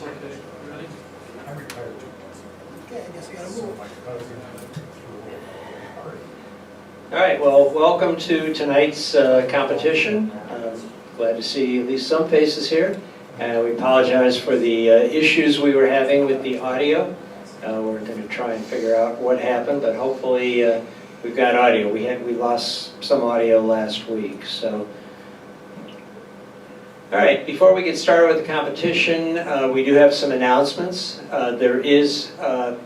Okay, ready? I'm retired 2 months. Okay, I guess I gotta So move. my cousin. All right, well, welcome to tonight's competition. Glad to see at least some faces here. We apologize for the issues we were having with the audio. We're going to try and figure out what happened, but hopefully we've got audio. We lost some audio last week, so. All right, before we get started with the competition, we do have some announcements. There is a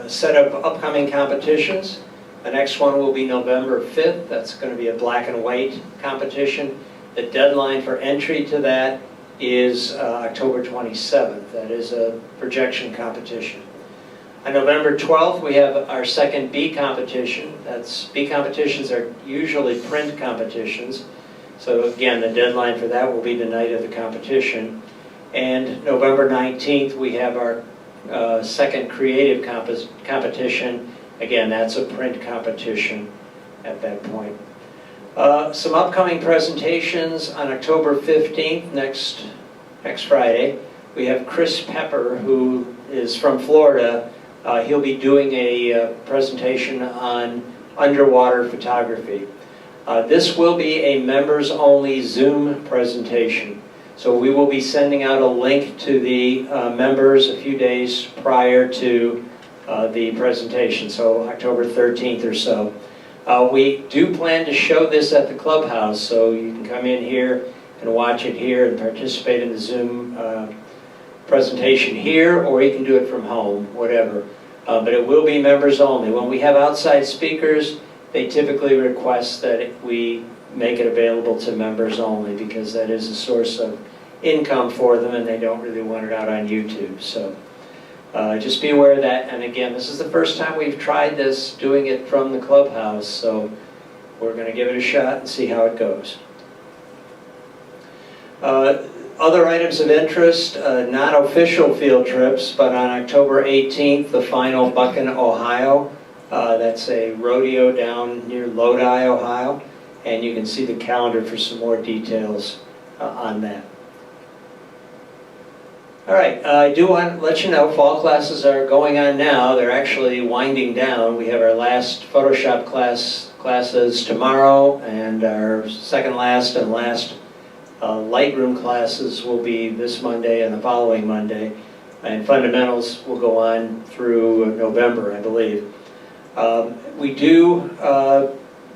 set of upcoming competitions. The next one will be November 5th. That's going to be a black and white competition. The deadline for entry to that is October 27th. That is a projection competition. On November 12th, we have our second B competition. B competitions are usually print competitions. So again, the deadline for that will be the night of the competition. And November 19th, we have our second creative competition. Again, that's a print competition at that point. Some upcoming presentations on October 15th, next Friday. We have Chris Pepper, who is from Florida. He'll be doing a presentation on underwater photography. This will be a members-only Zoom presentation. So we will be sending out a link to the members a few days prior to the presentation, so October 13th or so. We do plan to show this at the clubhouse, so you can come in here and watch it here and participate in the Zoom presentation here, or you can do it from home, whatever. But it will be members only. When we have outside speakers, they typically request that we make it available to members only, because that is a source of income for them and they don't really want it out on YouTube. So just be aware of that. And again, this is the first time we've tried this, doing it from the clubhouse, so we're going to give it a shot and see how it goes. Other items of interest, not official field trips, but on October 18th, the final Buchan, Ohio. That's a rodeo down near Lodi, Ohio, and you can see the calendar for some more details on that. All right, I do want to let you know fall classes are going on now. They're actually winding down. We have our last Photoshop classes tomorrow, and our second last and last Lightroom classes will be this Monday and the following Monday. And fundamentals will go on through November, I believe.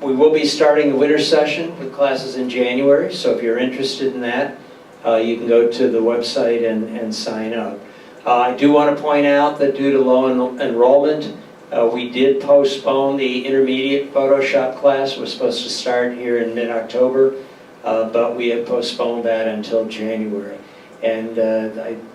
We will be starting the winter session with classes in January, so if you're interested in that, you can go to the website and sign up. I do want to point out that due to low enrollment, we did postpone the intermediate Photoshop class. It was supposed to start here in mid-October, but we have postponed that until January. And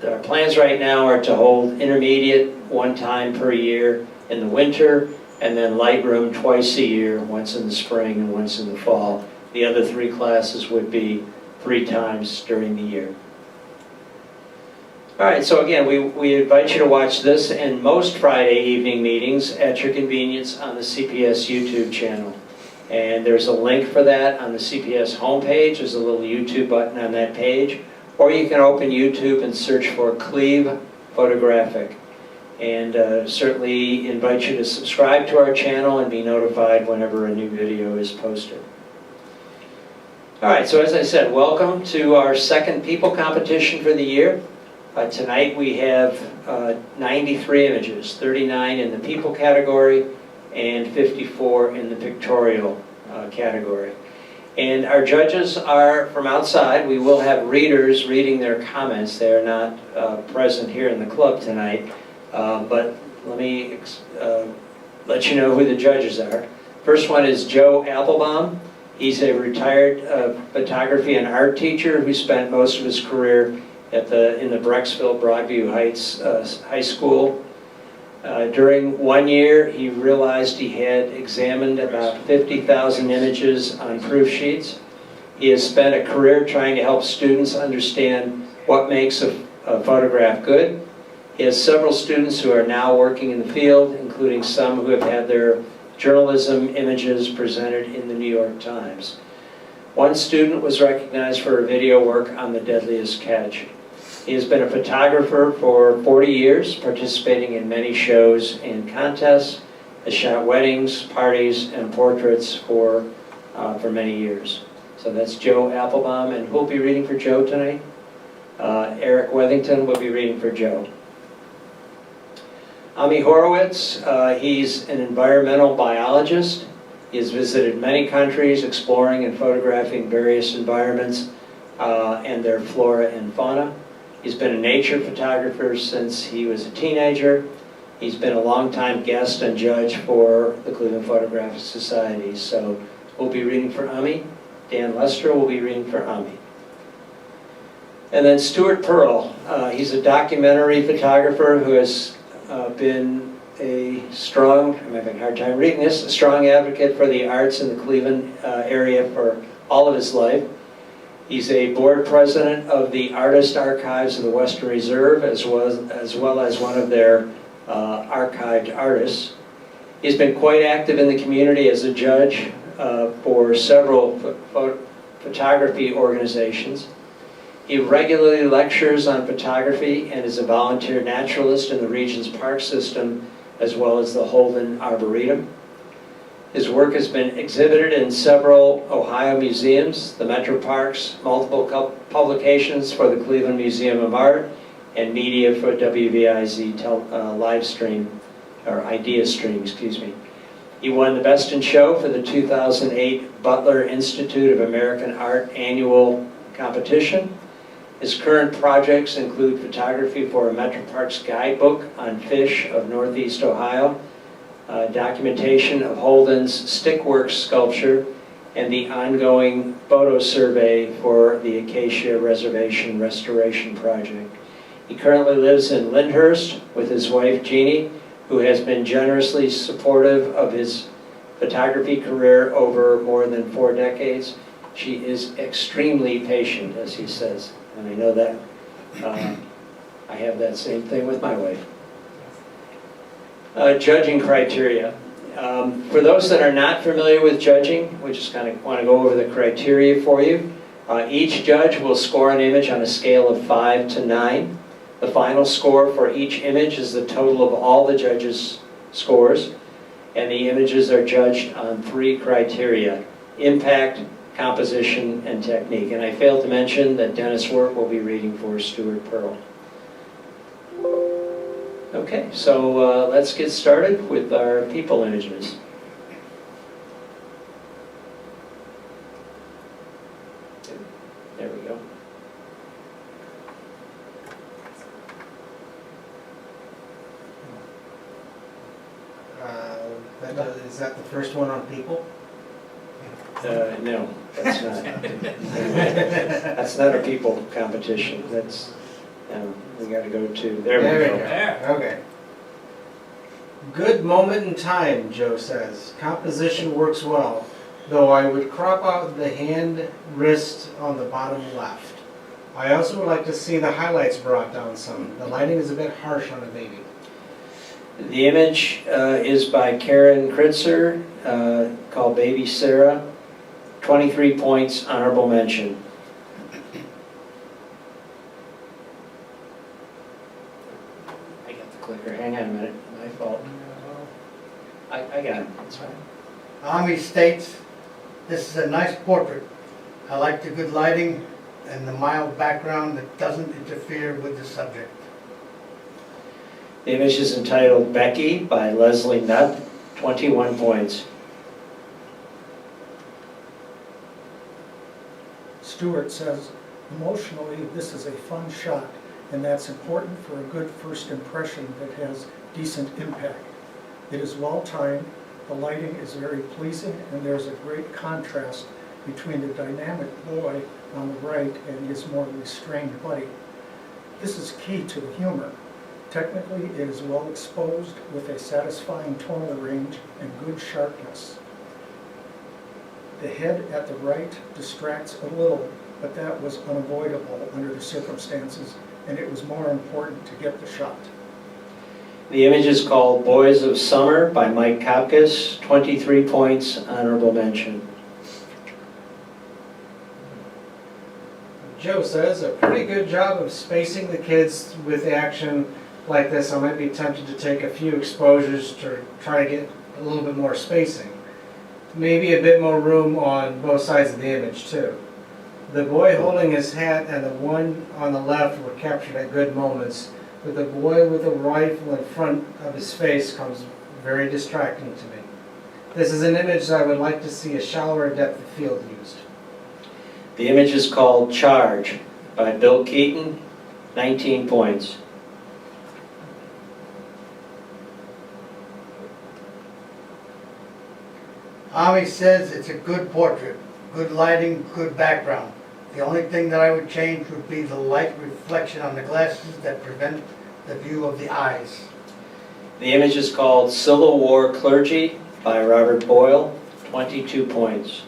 our plans right now are to hold intermediate one time per year in the winter, and then Lightroom twice a year, once in the spring and once in the fall. The other 3 classes would be 3 times during the year. All right, so again, we invite you to watch this and most Friday evening meetings at your convenience on the CPS YouTube channel. And there's a link for that on the CPS homepage. There's a little YouTube button on that page. Or you can open YouTube and search for Cleve Photographic. And certainly invite you to subscribe to our channel and be notified whenever a new video is posted. All right, so as I said, welcome to our second people competition for the year. Tonight we have 93 images, 39 in the people category and 54 in the pictorial category. And our judges are from outside. We will have readers reading their comments. They are not present here in the club tonight, but let me let you know who the judges are. First one is Joe Applebaum. He's a retired photography and art teacher who spent most of his career in the Brecksville Broadview Heights High School. During 1 year, he realized he had examined about 50,000 images on proof sheets. He has spent a career trying to help students understand what makes a photograph good. He has several students who are now working in the field, including some who have had their journalism images presented in the New York Times. One student was recognized for her video work on The Deadliest Catch. He has been a photographer for 40 years, participating in many shows and contests, has shot weddings, parties, and portraits for many years. So that's Joe Applebaum, and who'll be reading for Joe tonight? Eric Wethington will be reading for Joe. Ami Horowitz, he's an environmental biologist. He has visited many countries exploring and photographing various environments and their flora and fauna. He's been a nature photographer since he was a teenager. He's been a longtime guest and judge for the Cleveland Photographic Society. So we'll be reading for Ami. Dan Lester will be reading for Ami. And then Stuart Pearl, he's a documentary photographer who has been a strong, I'm having a hard time reading this, a strong advocate for the arts in the Cleveland area for all of his life. He's a board president of the Artist Archives of the Western Reserve, as well as one of their archived artists. He's been quite active in the community as a judge for several photography organizations. He regularly lectures on photography and is a volunteer naturalist in the region's park system, as well as the Holden Arboretum. His work has been exhibited in several Ohio museums, the Metro Parks, multiple publications for the Cleveland Museum of Art, and media for WVIZ live stream, or Idea Stream, excuse me. He won the Best in Show for the 2008 Butler Institute of American Art annual competition. His current projects include photography for a Metro Parks guidebook on fish of Northeast Ohio, documentation of Holden's Stickworks sculpture, and the ongoing photo survey for the Acacia Reservation Restoration Project. He currently lives in Lyndhurst with his wife Jeannie, who has been generously supportive of his photography career over more than 4 decades. She is extremely patient, as he says, and I know that. I have that same thing with my wife. Judging criteria. For those that are not familiar with judging, we just kind of want to go over the criteria for you. Each judge will score an image on a scale of 5 to 9. The final score for each image is the total of all the judges' scores, and the images are judged on 3 criteria: impact, composition, and technique. And I failed to mention that Dennis Wert will be reading for Stuart Pearl. Okay, so let's get started with our people images. There we go. Is that the first one on people? No, that's not. That's not a people competition. That's, we got to go to, there we go. Okay. Good moment in time, Joe says. Composition works well, though I would crop out the hand wrist on the bottom left. I also would like to see the highlights brought down some. The lighting is a bit harsh on the baby. The image is by Karen Kritzer, called Baby Sarah. 23 points, honorable mention. I got the clicker. Hang on a minute. My fault. I got it. That's fine. Ami states, "This is a nice portrait. I like the good lighting and the mild background that doesn't interfere with the subject." The image is entitled Becky by Leslie Nutt. 21 points. Stuart says, emotionally, this is a fun shot, and that's important for a good first impression that has decent impact. It is well timed, the lighting is very pleasing, and there's a great contrast between the dynamic boy on the right and his more restrained buddy. This is key to the humor. Technically, it is well exposed with a satisfying tonal range and good sharpness. The head at the right distracts a little, but that was unavoidable under the circumstances, and it was more important to get the shot. The image is called Boys of Summer by Mike Kopkas. 23 points, honorable mention. Joe says, a pretty good job of spacing the kids with action like this. I might be tempted to take a few exposures to try to get a little bit more spacing. Maybe a bit more room on both sides of the image too. The boy holding his hat and the one on the left were captured at good moments, but the boy with a rifle in front of his face comes very distracting to me. This is an image that I would like to see a shallower depth of field used. The image is called Charge by Bill Keaton, 19 points. Ami says it's a good portrait, good lighting, good background. The only thing that I would change would be the light reflection on the glasses that prevent the view of the eyes. The image is called Civil War Clergy by Robert Boyle, 22 points.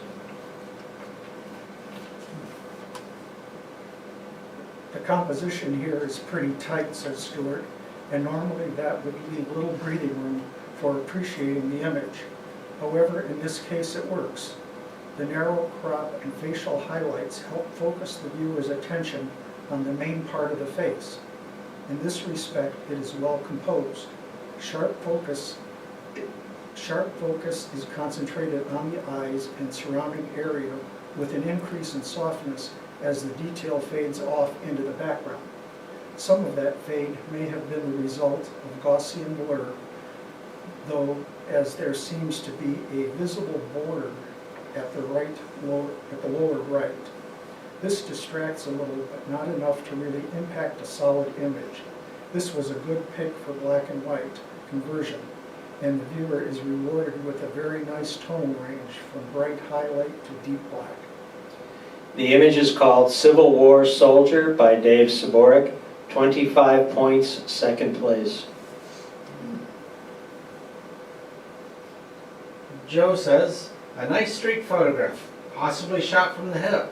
The composition here is pretty tight, says Stuart, and normally that would leave little breathing room for appreciating the image. However, in this case it works. The narrow crop and facial highlights help focus the viewer's attention on the main part of the face. In this respect, it is well composed. Sharp focus is concentrated on the eyes and surrounding area with an increase in softness as the detail fades off into the background. Some of that fade may have been the result of Gaussian blur, though as there seems to be a visible border at the lower right. This distracts a little, but not enough to really impact a solid image. This was a good pick for black and white conversion, and the viewer is rewarded with a very nice tone range from bright highlight to deep black. The image is called Civil War Soldier by Dave Saborik, 25 points, second place. Joe says, a nice street photograph, possibly shot from the hip.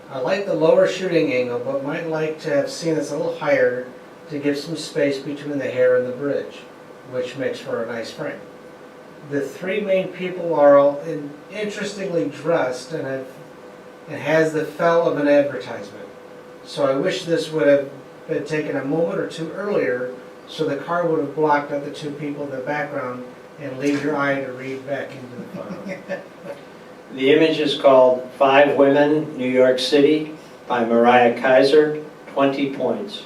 I like the lower shooting angle, but might like to have seen this a little higher to give some space between the hair and the bridge, which makes for a nice frame. The three main people are all interestingly dressed and it has the feel of an advertisement. So I wish this would have been taken a moment or two earlier so the car would have blocked out the two people in the background and leave your eye to read back into the photo. The image is called Five Women, New York City by Mariah Kaiser, 20 points.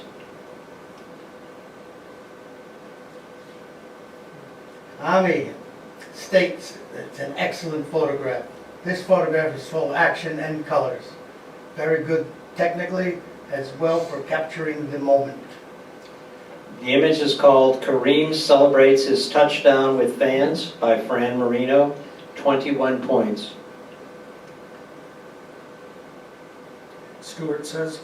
Ami states it's an excellent photograph. This photograph is full of action and colors. Very good technically, as well for capturing the moment. The image is called Kareem Celebrates His Touchdown with Fans by Fran Marino, 21 points. Stuart says,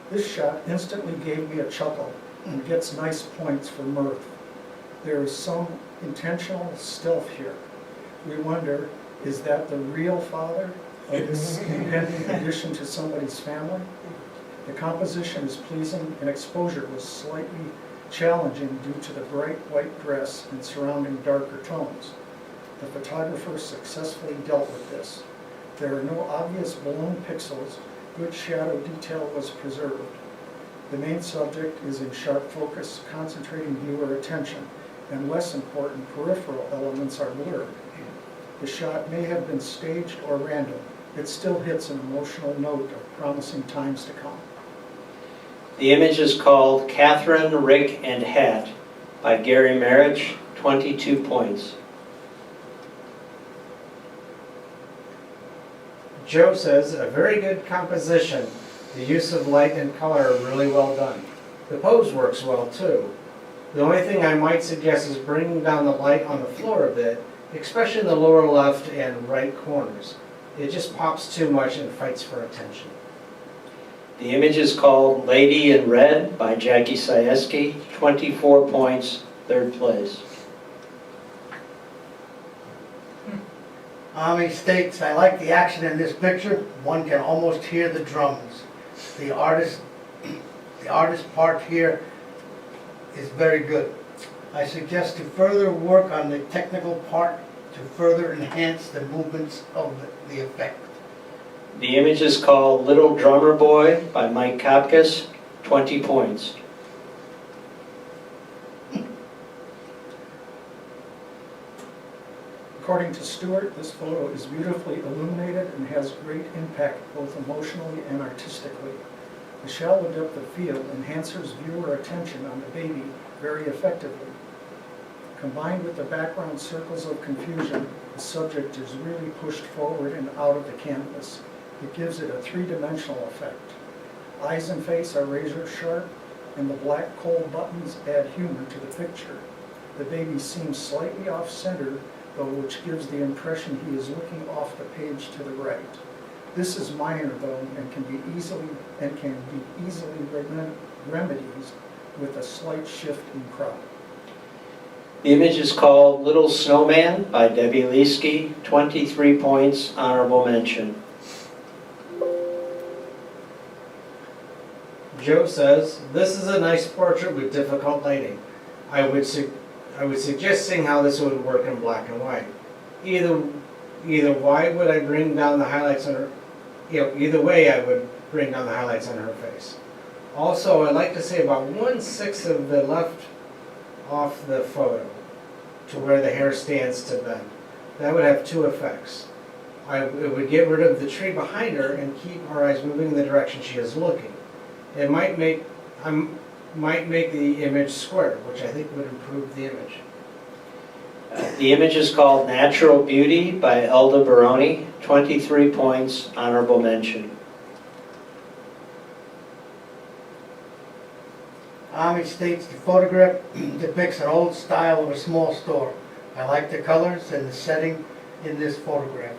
this shot instantly gave me a chuckle and gets nice points for mirth. There is some intentional stealth here. We wonder, is that the real father of this impending addition to somebody's family? The composition is pleasing and exposure was slightly challenging due to the bright white dress and surrounding darker tones. The photographer successfully dealt with this. There are no obvious blown pixels. Good shadow detail was preserved. The main subject is in sharp focus, concentrating viewer attention, and less important peripheral elements are blurred. The shot may have been staged or random. It still hits an emotional note of promising times to come. The image is called Catherine, Rick, and Hat by Gary Marich, 22 points. Joe says, a very good composition. The use of light and color are really well done. The pose works well too. The only thing I might suggest is bringing down the light on the floor a bit, especially in the lower left and right corners. It just pops too much and fights for attention. The image is called Lady in Red by Jackie Sieski, 24 points, third place. Ami states, I like the action in this picture. One can almost hear the drums. The artist part here is very good. I suggest to further work on the technical part to further enhance the movements of the effect. The image is called Little Drummer Boy by Mike Kopkas, 20 points. According to Stuart, this photo is beautifully illuminated and has great impact both emotionally and artistically. The shallow depth of field enhances viewer attention on the baby very effectively. Combined with the background circles of confusion, the subject is really pushed forward and out of the canvas. It gives it a three-dimensional effect. Eyes and face are razor sharp, and the black cold buttons add humor to the picture. The baby seems slightly off-center, though, which gives the impression he is looking off the page to the right. This is minor, though, and can be easily remedied with a slight shift in crop. The image is called Little Snowman by Debbie Leesky, 23 points, honorable mention. Joe says, this is a nice portrait with difficult lighting. I would suggest seeing how this would work in black and white. Either why would I bring down the highlights on her, either way I would bring down the highlights on her face. Also, I'd like to say about 1/6 of the left off the photo to where the hair stands to bend. That would have two effects. It would get rid of the tree behind her and keep her eyes moving in the direction she is looking. It might make the image square, which I think would improve the image. The image is called Natural Beauty by Elda Baroni, 23 points, honorable mention. Army states the photograph depicts an old style of a small store. I like the colors and the setting in this photograph.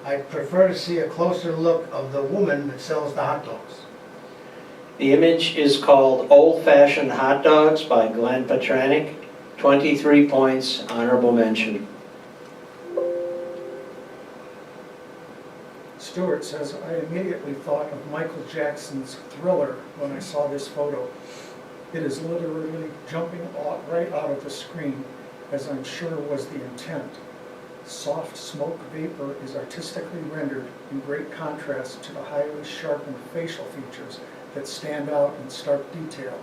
I'd prefer to see a closer look of the woman that sells the hot dogs. The image is called Old Fashioned Hot Dogs by Glenn Petranik, 23 points, honorable mention. Stuart says, I immediately thought of Michael Jackson's Thriller when I saw this photo. It is literally jumping right out of the screen, as I'm sure was the intent. Soft smoke vapor is artistically rendered in great contrast to the highly sharpened facial features that stand out in stark detail.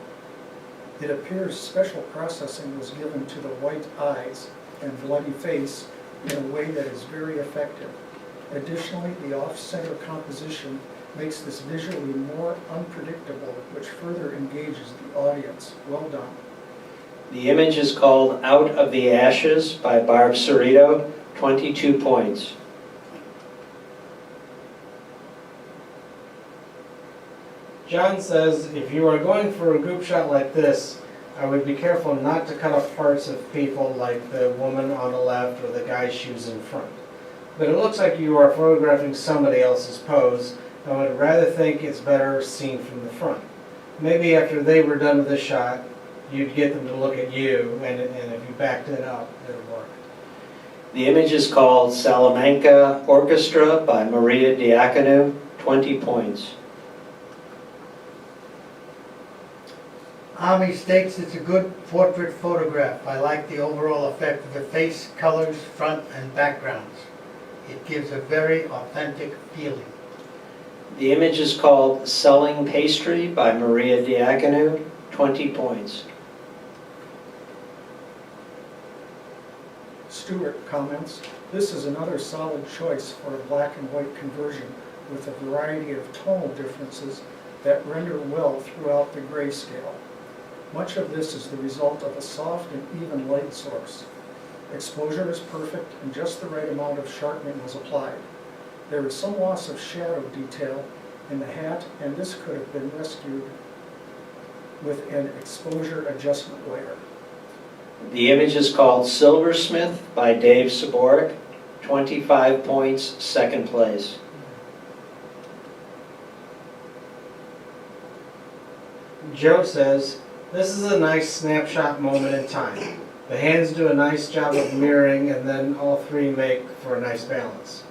It appears special processing was given to the white eyes and bloody face in a way that is very effective. Additionally, the off-center composition makes this visually more unpredictable, which further engages the audience. Well done. The image is called Out of the Ashes by Barb Cerrito, 22 points. John says, if you are going for a group shot like this, I would be careful not to cut off parts of people like the woman on the left or the guy's shoes in front. But it looks like you are photographing somebody else's pose, and I would rather think it's better seen from the front. Maybe after they were done with the shot, you'd get them to look at you, and if you backed it up, it would work. The image is called Salamanca Orchestra by Maria Diaconou, 20 points. Army states it's a good portrait photograph. I like the overall effect of the face, colors, front and backgrounds. It gives a very authentic feeling. The image is called Selling Pastry by Maria Diaconou, 20 points. Stuart comments, this is another solid choice for a black and white conversion with a variety of tonal differences that render well throughout the grayscale. Much of this is the result of a soft and even light source. Exposure is perfect and just the right amount of sharpening was applied. There is some loss of shadow detail in the hat, and this could have been rescued with an exposure adjustment layer. The image is called Silversmith by Dave Saborik, 25 points, second place. Joe says, this is a nice snapshot moment in time. The hands do a nice job of mirroring, and then all three make for a nice balance.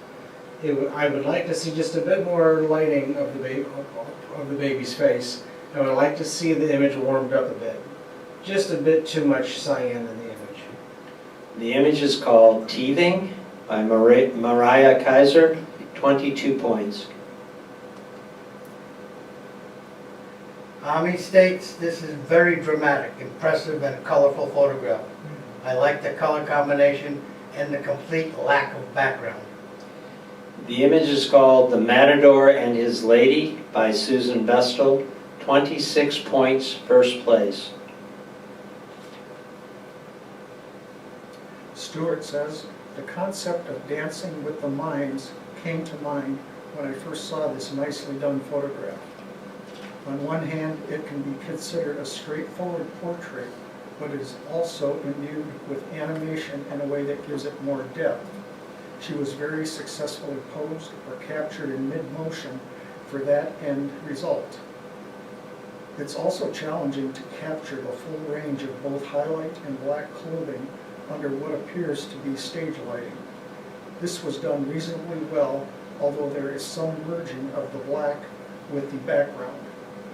I would like to see just a bit more lighting of the baby's face. I would like to see the image warmed up a bit. Just a bit too much cyan in the image. The image is called Teething by Mariah Kaiser, 22 points. Army states, this is very dramatic, impressive, and colorful photograph. I like the color combination and the complete lack of background. The image is called The Matador and His Lady by Susan Vestal, 26 points, first place. Stuart says, the concept of dancing with the mimes came to mind when I first saw this nicely done photograph. On one hand, it can be considered a straightforward portrait, but it is also imbued with animation in a way that gives it more depth. She was very successfully posed or captured in mid-motion for that end result. It's also challenging to capture the full range of both highlight and black clothing under what appears to be stage lighting. This was done reasonably well, although there is some merging of the black with the background.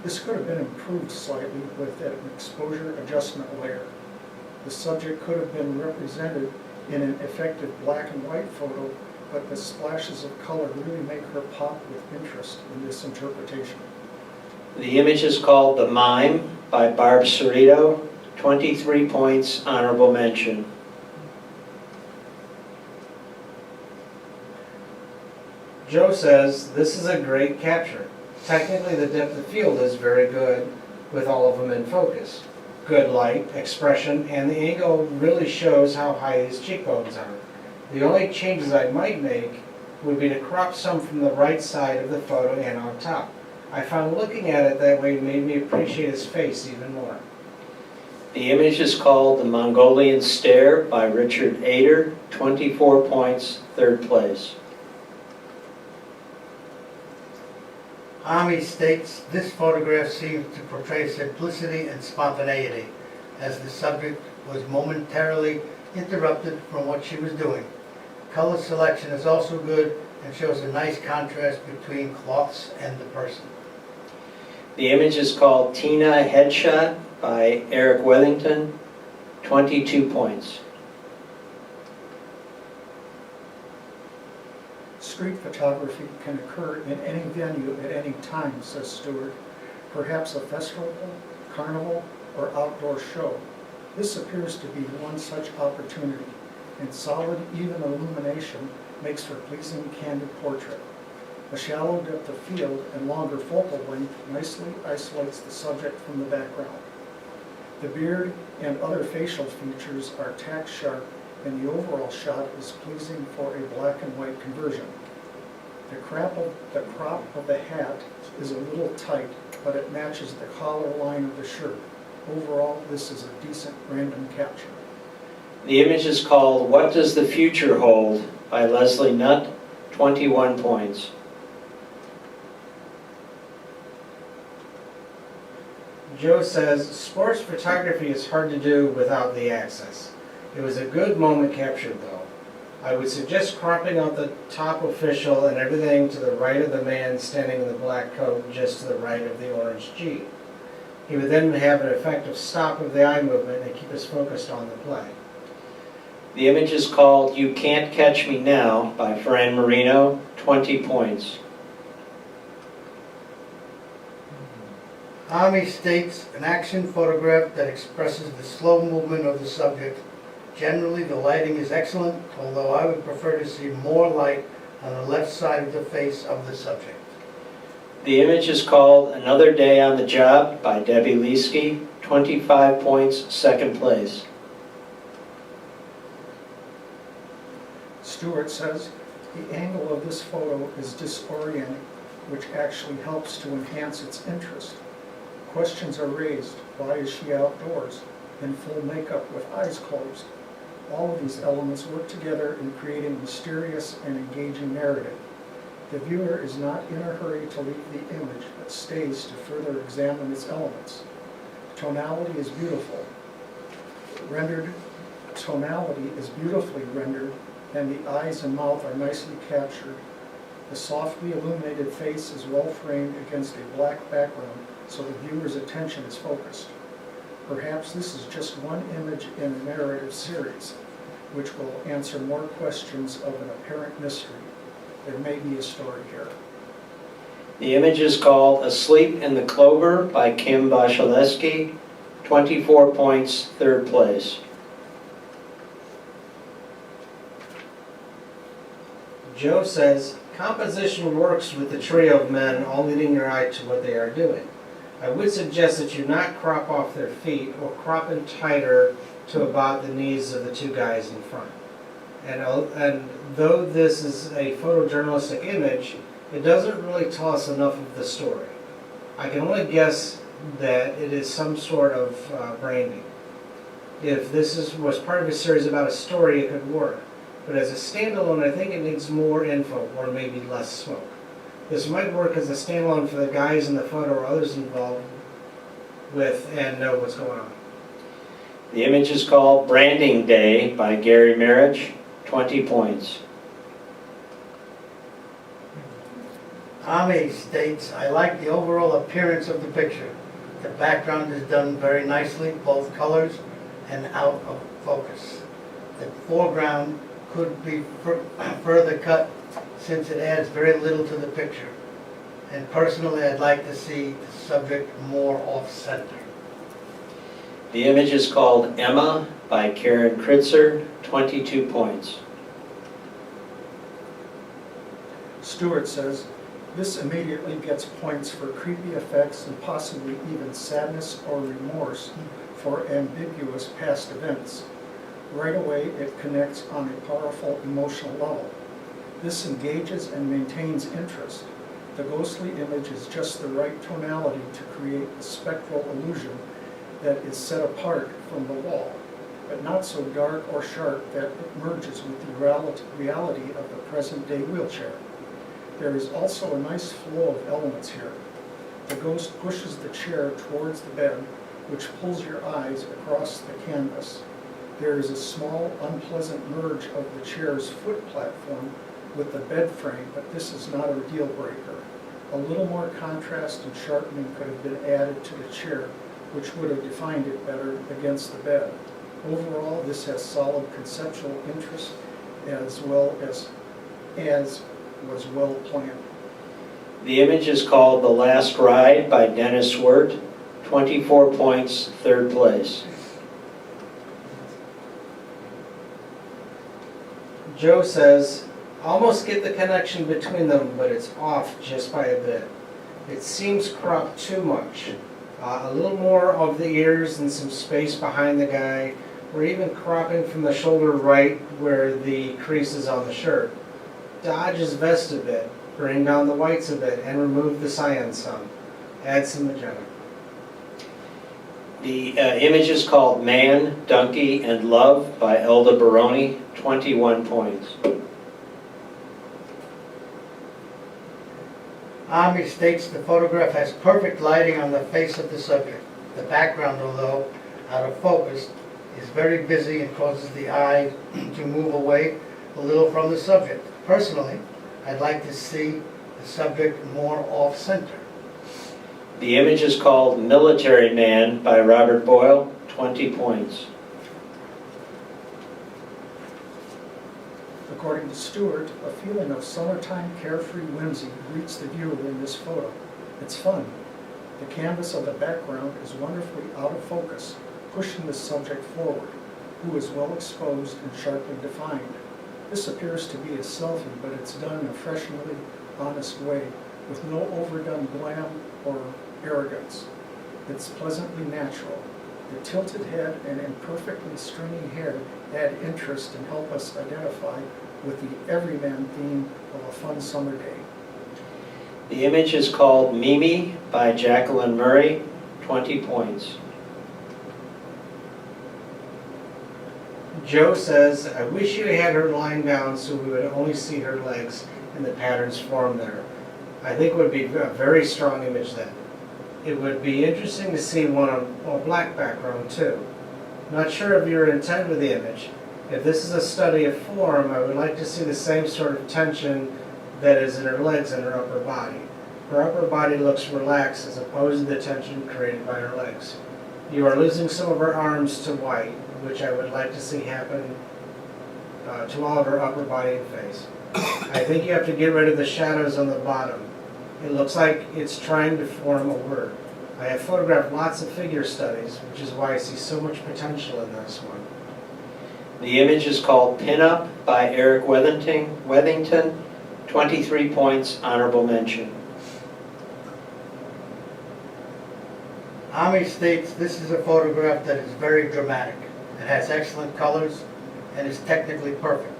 This could have been improved slightly with an exposure adjustment layer. The subject could have been represented in an effective black and white photo, but the splashes of color really make her pop with interest in this interpretation. The image is called The Mime by Barb Cerrito, 23 points, honorable mention. Joe says, this is a great capture. Technically, the depth of field is very good with all of them in focus. Good light, expression, and the angle really shows how high his cheekbones are. The only changes I might make would be to crop some from the right side of the photo and on top. I found looking at it that way made me appreciate his face even more. The image is called The Mongolian Stare by Richard Ader, 24 points, third place. Army states, this photograph seems to portray simplicity and spontaneity, as the subject was momentarily interrupted from what she was doing. Color selection is also good and shows a nice contrast between cloths and the person. The image is called Tina Headshot by Eric Wethington, 22 points. Street photography can occur in any venue at any time, says Stuart. Perhaps a festival, carnival, or outdoor show. This appears to be one such opportunity, and solid, even illumination makes for pleasing, candid portrait. A shallow depth of field and longer focal length nicely isolates the subject from the background. The beard and other facial features are tack sharp, and the overall shot is pleasing for a black and white conversion. The crop of the hat is a little tight, but it matches the collar line of the shirt. Overall, this is a decent random capture. The image is called What Does the Future Hold by Leslie Nutt, 21 points. Joe says, sports photography is hard to do without the access. It was a good moment captured though. I would suggest cropping out the top official and everything to the right of the man standing in the black coat just to the right of the orange Jeep. He would then have an effective stop of the eye movement and keep us focused on the play. The image is called You Can't Catch Me Now by Fran Marino, 20 points. Army states, an action photograph that expresses the slow movement of the subject. Generally, the lighting is excellent, although I would prefer to see more light on the left side of the face of the subject. The image is called Another Day on the Job by Debbie Leesky, 25 points, second place. Stuart says, the angle of this photo is disorienting, which actually helps to enhance its interest. Questions are raised. Why is she outdoors, in full makeup with eyes closed? All of these elements work together in creating a mysterious and engaging narrative. The viewer is not in a hurry to leave the image, but stays to further examine its elements. Tonality is beautiful. Tonality is beautifully rendered, and the eyes and mouth are nicely captured. The softly illuminated face is well framed against a black background, so the viewer's attention is focused. Perhaps this is just one image in a narrative series, which will answer more questions of an apparent mystery. There may be a story here. The image is called Asleep in the Clover by Kim Bashaleski, 24 points, third place. Joe says, composition works with the trio of men all leading your eye to what they are doing. I would suggest that you not crop off their feet or crop in tighter to about the knees of the two guys in front. And though this is a photojournalistic image, it doesn't really tell us enough of the story. I can only guess that it is some sort of branding. If this was part of a series about a story, it could work. But as a standalone, I think it needs more info or maybe less smoke. This might work as a standalone for the guys in the photo or others involved with and know what's going on. The image is called Branding Day by Gary Marich, 20 points. Ami states, I like the overall appearance of the picture. The background is done very nicely, both colors and out of focus. The foreground could be further cut since it adds very little to the picture. And personally, I'd like to see the subject more off-center. The image is called Emma by Karen Kritzer, 22 points. Stuart says, this immediately gets points for creepy effects and possibly even sadness or remorse for ambiguous past events. Right away, it connects on a powerful emotional level. This engages and maintains interest. The ghostly image is just the right tonality to create the spectral illusion that is set apart from the wall, but not so dark or sharp that it merges with the reality of the present-day wheelchair. There is also a nice flow of elements here. The ghost pushes the chair towards the bed, which pulls your eyes across the canvas. There is a small, unpleasant merge of the chair's foot platform with the bed frame, but this is not a deal breaker. A little more contrast and sharpening could have been added to the chair, which would have defined it better against the bed. Overall, this has solid conceptual interest as well as was well planned. The image is called The Last Ride by Dennis Wert, 24 points, third place. Joe says, almost get the connection between them, but it's off just by a bit. It seems cropped too much. A little more of the ears and some space behind the guy, or even cropping from the shoulder right where the crease is on the shirt. Dodge his vest a bit, bring down the whites a bit, and remove the cyan some. Add some magenta. The image is called Man, Donkey, and Love by Elda Baroni, 21 points. Ami states the photograph has perfect lighting on the face of the subject. The background, although out of focus, is very busy and causes the eye to move away a little from the subject. Personally, I'd like to see the subject more off-center. The image is called Military Man by Robert Boyle, 20 points. According to Stuart, a feeling of summertime carefree whimsy greets the viewer in this photo. It's fun. The canvas of the background is wonderfully out of focus, pushing the subject forward, who is well exposed and sharply defined. This appears to be a selfie, but it's done in a fashionably honest way, with no overdone glam or arrogance. It's pleasantly natural. The tilted head and imperfectly stringy hair add interest and help us identify with the everyman theme of a fun summer day. The image is called Mimi by Jacqueline Murray, 20 points. Joe says, I wish you had her lying down so we would only see her legs and the patterns formed there. I think it would be a very strong image then. It would be interesting to see one on a black background too. Not sure of your intent with the image. If this is a study of form, I would like to see the same sort of tension that is in her legs and her upper body. Her upper body looks relaxed as opposed to the tension created by her legs. You are losing some of her arms to white, which I would like to see happen to all of her upper body and face. I think you have to get rid of the shadows on the bottom. It looks like it's trying to form a word. I have photographed lots of figure studies, which is why I see so much potential in this one. The image is called Pinup by Eric Wethington, 23 points, honorable mention. Ami states this is a photograph that is very dramatic. It has excellent colors and is technically perfect.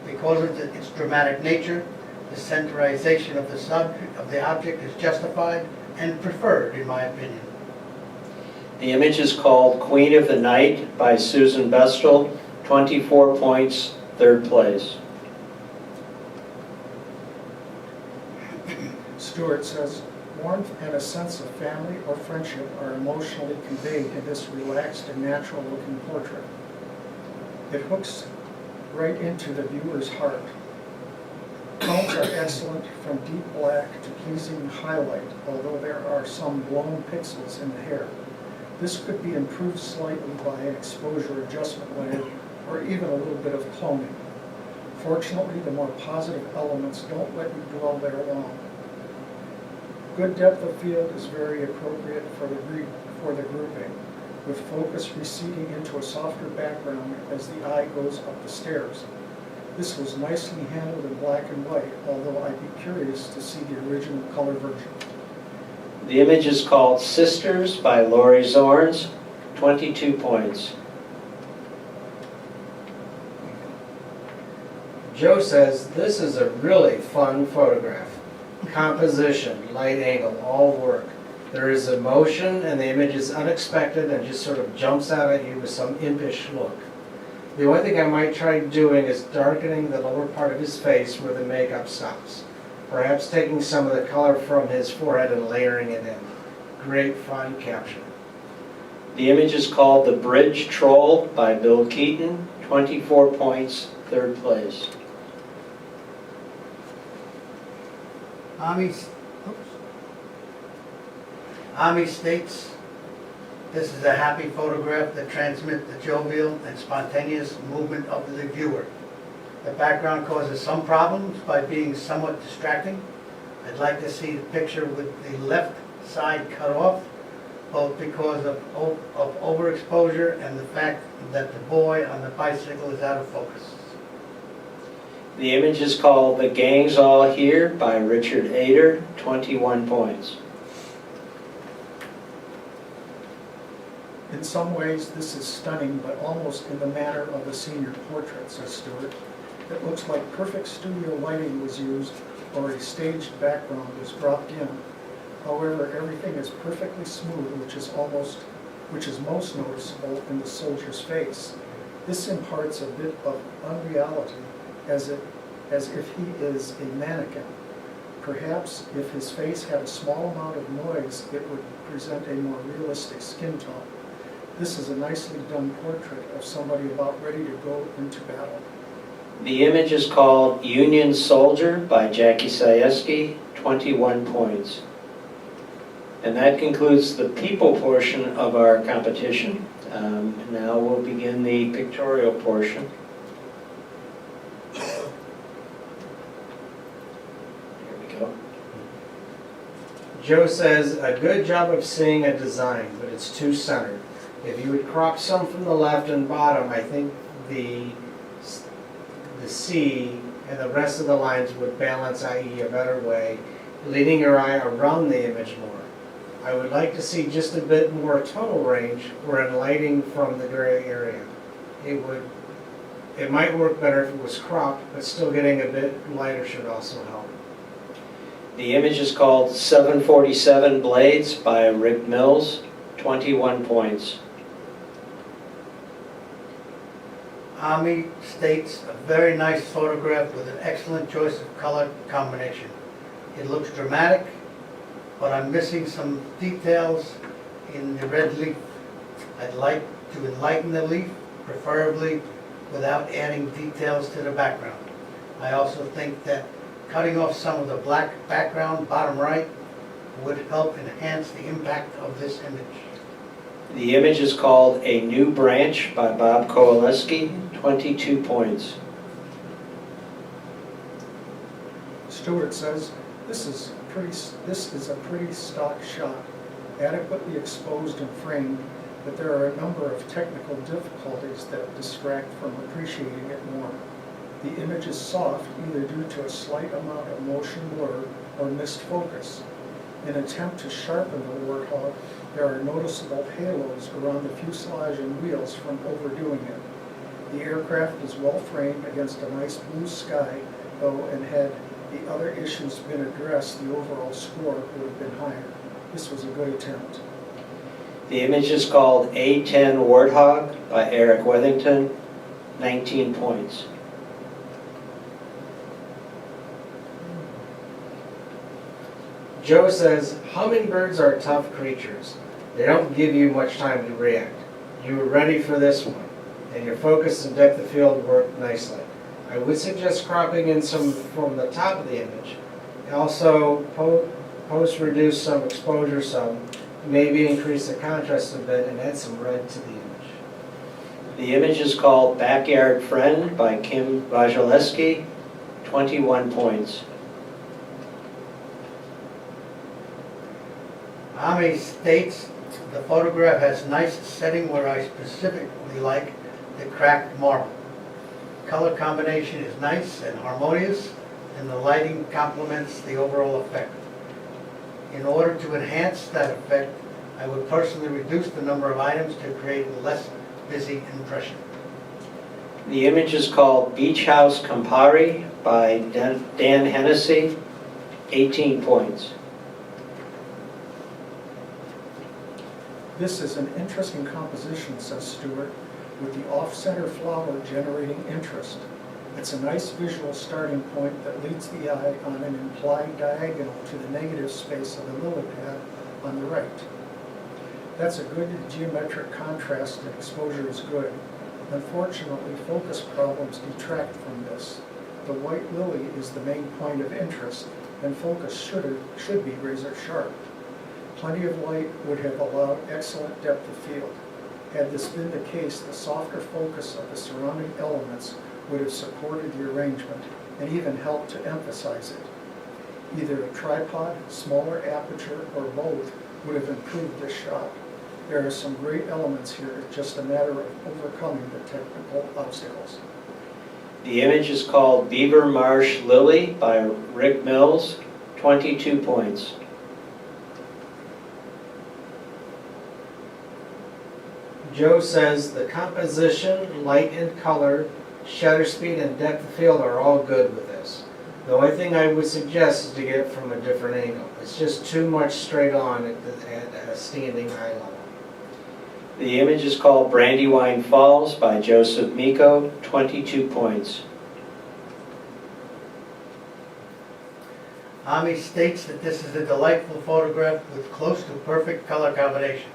Because of its dramatic nature, the centerization of the object is justified and preferred, in my opinion. The image is called Queen of the Night by Susan Bestel, 24 points, third place. Stuart says, warmth and a sense of family or friendship are emotionally conveyed in this relaxed and natural-looking portrait. It hooks right into the viewer's heart. Tones are excellent, from deep black to pleasing highlight, although there are some blown pixels in the hair. This could be improved slightly by an exposure adjustment layer or even a little bit of cloning. Fortunately, the more positive elements don't let you dwell there long. Good depth of field is very appropriate for the grouping, with focus receding into a softer background as the eye goes up the stairs. This was nicely handled in black and white, although I'd be curious to see the original color version. The image is called Sisters by Lori Zorns, 22 points. Joe says, this is a really fun photograph. Composition, light angle, all work. There is emotion and the image is unexpected and just sort of jumps out at you with some impish look. The only thing I might try doing is darkening the lower part of his face where the makeup stops. Perhaps taking some of the color from his forehead and layering it in. Great fun capture. The image is called The Bridge Troll by Bill Keaton, 24 points, third place. Ami states this is a happy photograph that transmits the jovial and spontaneous movement of the viewer. The background causes some problems by being somewhat distracting. I'd like to see the picture with the left side cut off, both because of overexposure and the fact that the boy on the bicycle is out of focus. The image is called The Gang's All Here by Richard Ader, 21 points. In some ways, this is stunning, but almost in the manner of a senior portrait, says Stuart. It looks like perfect studio lighting was used or a staged background was dropped in. However, everything is perfectly smooth, which is most noticeable in the soldier's face. This imparts a bit of unreality, as if he is a mannequin. Perhaps if his face had a small amount of noise, it would present a more realistic skin tone. This is a nicely done portrait of somebody about ready to go into battle. The image is called Union Soldier by Jackie Sayeski, 21 points. And that concludes the people portion of our competition. Now we'll begin the pictorial portion. Here we go. Joe says, a good job of seeing a design, but it's too centered. If you would crop some from the left and bottom, I think the C and the rest of the lines would balance, i.e. a better way, leading your eye around the image more. I would like to see just a bit more total range or lighting from the gray area. It might work better if it was cropped, but still getting a bit lighter should also help. The image is called 747 Blades by Rick Mills, 21 points. Ami states a very nice photograph with an excellent choice of color combination. It looks dramatic, but I'm missing some details in the red leaf. I'd like to enlighten the leaf, preferably without adding details to the background. I also think that cutting off some of the black background, bottom right, would help enhance the impact of this image. The image is called A New Branch by Bob Kowaleski, 22 points. Stuart says, this is this is a pretty stock shot, adequately exposed and framed, but there are a number of technical difficulties that distract from appreciating it more. The image is soft either due to a slight amount of motion blur or missed focus. In an attempt to sharpen the Warthog, there are noticeable halos around the fuselage and wheels from overdoing it. The aircraft is well framed against a nice blue sky, though, and had the other issues been addressed, the overall score would have been higher. This was a good attempt. The image is called A10 Warthog by Eric Wethington, 19 points. Joe says, hummingbirds are tough creatures. They don't give you much time to react. You were ready for this one, and your focus and depth of field worked nicely. I would suggest cropping in some from the top of the image. Also, post-reduce some exposure some, maybe increase the contrast a bit and add some red to the image. The image is called Backyard Friend by Kim Wojciechowski, 21 points. Ami states the photograph has nice setting where I specifically like the cracked marble. Color combination is nice and harmonious, and the lighting complements the overall effect. In order to enhance that effect, I would personally reduce the number of items to create a less busy impression. The image is called Beach House Campari by Dan Hennessy, 18 points. This is an interesting composition, says Stuart, with the off-center flower generating interest. It's a nice visual starting point that leads the eye on an implied diagonal to the negative space of the lily pad on the right. That's a good geometric contrast and exposure is good. Unfortunately, focus problems detract from this. The white lily is the main point of interest, and focus should be razor sharp. Plenty of light would have allowed excellent depth of field. Had this been the case, the softer focus of the surrounding elements would have supported the arrangement and even helped to emphasize it. Either a tripod, smaller aperture, or both would have improved this shot. There are some great elements here, it's just a matter of overcoming the technical obstacles. The image is called Beaver Marsh Lily by Rick Mills, 22 points. Joe says the composition, light and color, shutter speed, and depth of field are all good with this. The only thing I would suggest is to get it from a different angle. It's just too much straight on at a standing eye level. The image is called Brandywine Falls by Joseph Miko, 22 points. Ami states that this is a delightful photograph with close to perfect color combinations.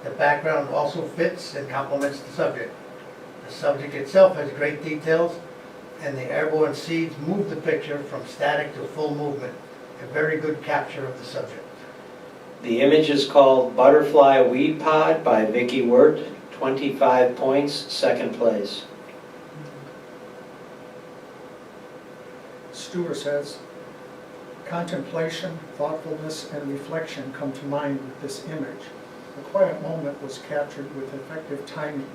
The background also fits and complements the subject. The subject itself has great details, and the airborne seeds move the picture from static to full movement, a very good capture of the subject. The image is called Butterfly Weed Pod by Vicki Wert, 25 points, second place. Stuart says, contemplation, thoughtfulness, and reflection come to mind with this image. The quiet moment was captured with effective timing.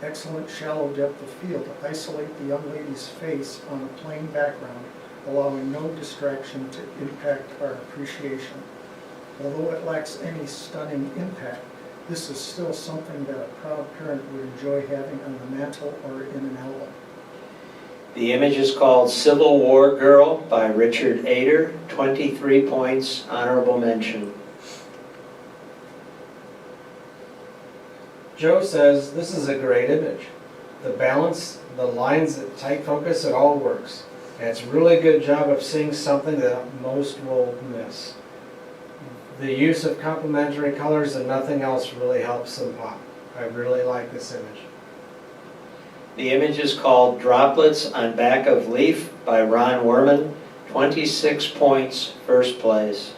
Excellent shallow depth of field to isolate the young lady's face on a plain background, allowing no distraction to impact our appreciation. Although it lacks any stunning impact, this is still something that a proud parent would enjoy having on the mantle or in an album. The image is called Civil War Girl by Richard Ader, 23 points, honorable mention. Joe says this is a great image. The balance, the lines, the tight focus, it all works. And it's a really good job of seeing something that most will miss. The use of complementary colors and nothing else really helps them pop. I really like this image. The image is called Droplets on Back of Leaf by Ron Werman, 26 points, first place.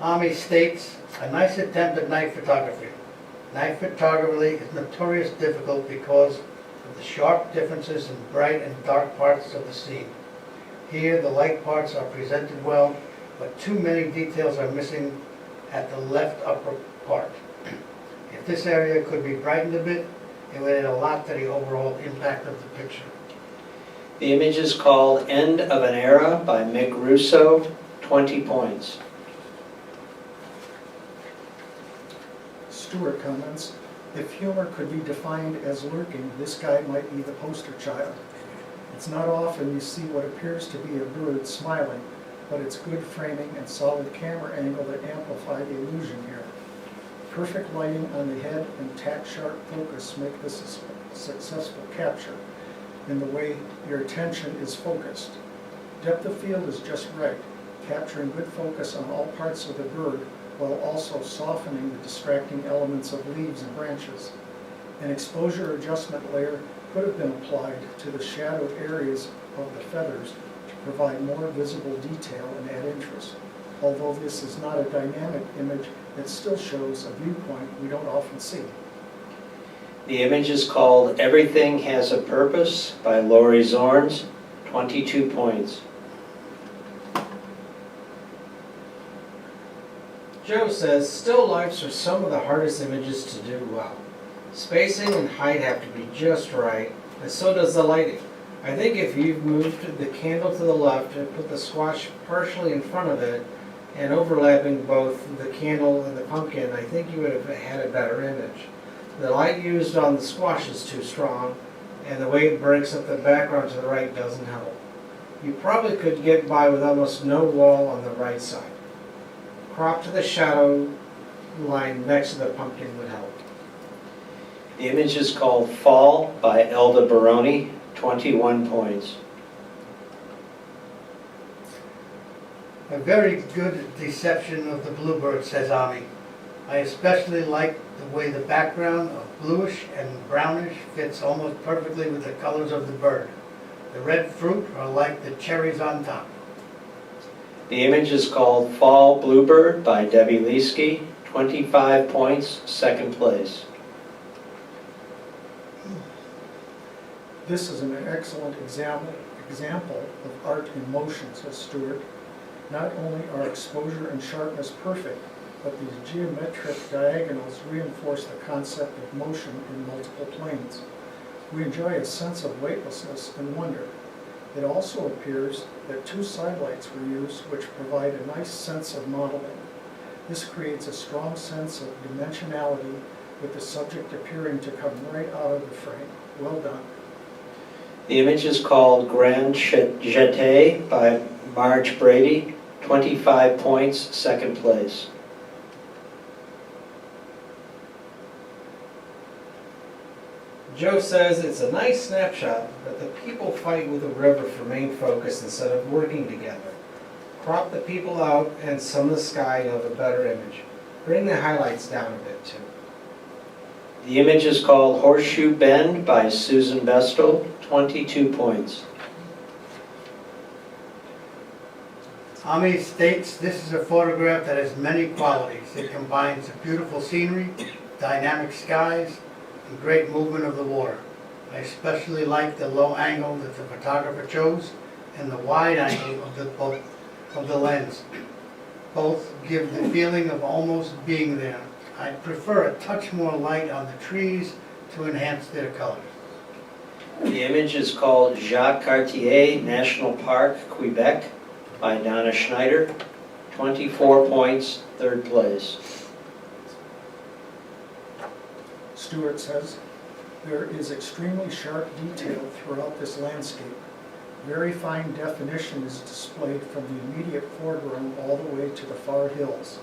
Ami states, a nice attempt at night photography. Night photography is notoriously difficult because of the sharp differences in bright and dark parts of the scene. Here, the light parts are presented well, but too many details are missing at the left upper part. If this area could be brightened a bit, it would add a lot to the overall impact of the picture. The image is called End of an Era by Mick Russo, 20 points. Stuart comments, if humor could be defined as lurking, this guy might be the poster child. It's not often you see what appears to be a bird smiling, but it's good framing and solid camera angle that amplify the illusion here. Perfect lighting on the head and tack-sharp focus make this a successful capture in the way your attention is focused. Depth of field is just right, capturing good focus on all parts of the bird while also softening the distracting elements of leaves and branches. An exposure adjustment layer could have been applied to the shadowed areas of the feathers to provide more visible detail and add interest. Although this is not a dynamic image, it still shows a viewpoint we don't often see. The image is called Everything Has a Purpose by Laurie Zorns, 22 points. Joe says, still lifes are some of the hardest images to do well. Spacing and height have to be just right, and so does the lighting. I think if you've moved the candle to the left and put the squash partially in front of it, and overlapping both the candle and the pumpkin, I think you would have had a better image. The light used on the squash is too strong, and the way it breaks up the background to the right doesn't help. You probably could get by with almost no wall on the right side. Crop to the shadow line next to the pumpkin would help. The image is called Fall by Elda Baroni, 21 points. A very good deception of the bluebird, says Ami. I especially like the way the background of bluish and brownish fits almost perfectly with the colors of the bird. The red fruit are like the cherries on top. The image is called Fall Bluebird by Debbie Leesky, 25 points, second place. This is an excellent example of art in motion, says Stuart. Not only are exposure and sharpness perfect, but these geometric diagonals reinforce the concept of motion in multiple planes. We enjoy a sense of weightlessness and wonder. It also appears that two sidelights were used which provide a nice sense of modeling. This creates a strong sense of dimensionality with the subject appearing to come right out of the frame. Well done. The image is called Grand Jeté by Marge Brady, 25 points, second place. Joe says it's a nice snapshot, but the people fight with the river for main focus instead of working together. Crop the people out and some of the sky and have a better image. Bring the highlights down a bit too. The image is called Horseshoe Bend by Susan Bestel, 22 points. Ami states this is a photograph that has many qualities. It combines the beautiful scenery, dynamic skies, and great movement of the water. I especially like the low angle that the photographer chose and the wide angle of the lens. Both give the feeling of almost being there. I prefer a touch more light on the trees to enhance their colors. The image is called Jacques Cartier National Park, Quebec by Donna Schneider, 24 points, third place. Stuart says, there is extremely sharp detail throughout this landscape. Very fine definition is displayed from the immediate foreground all the way to the far hills.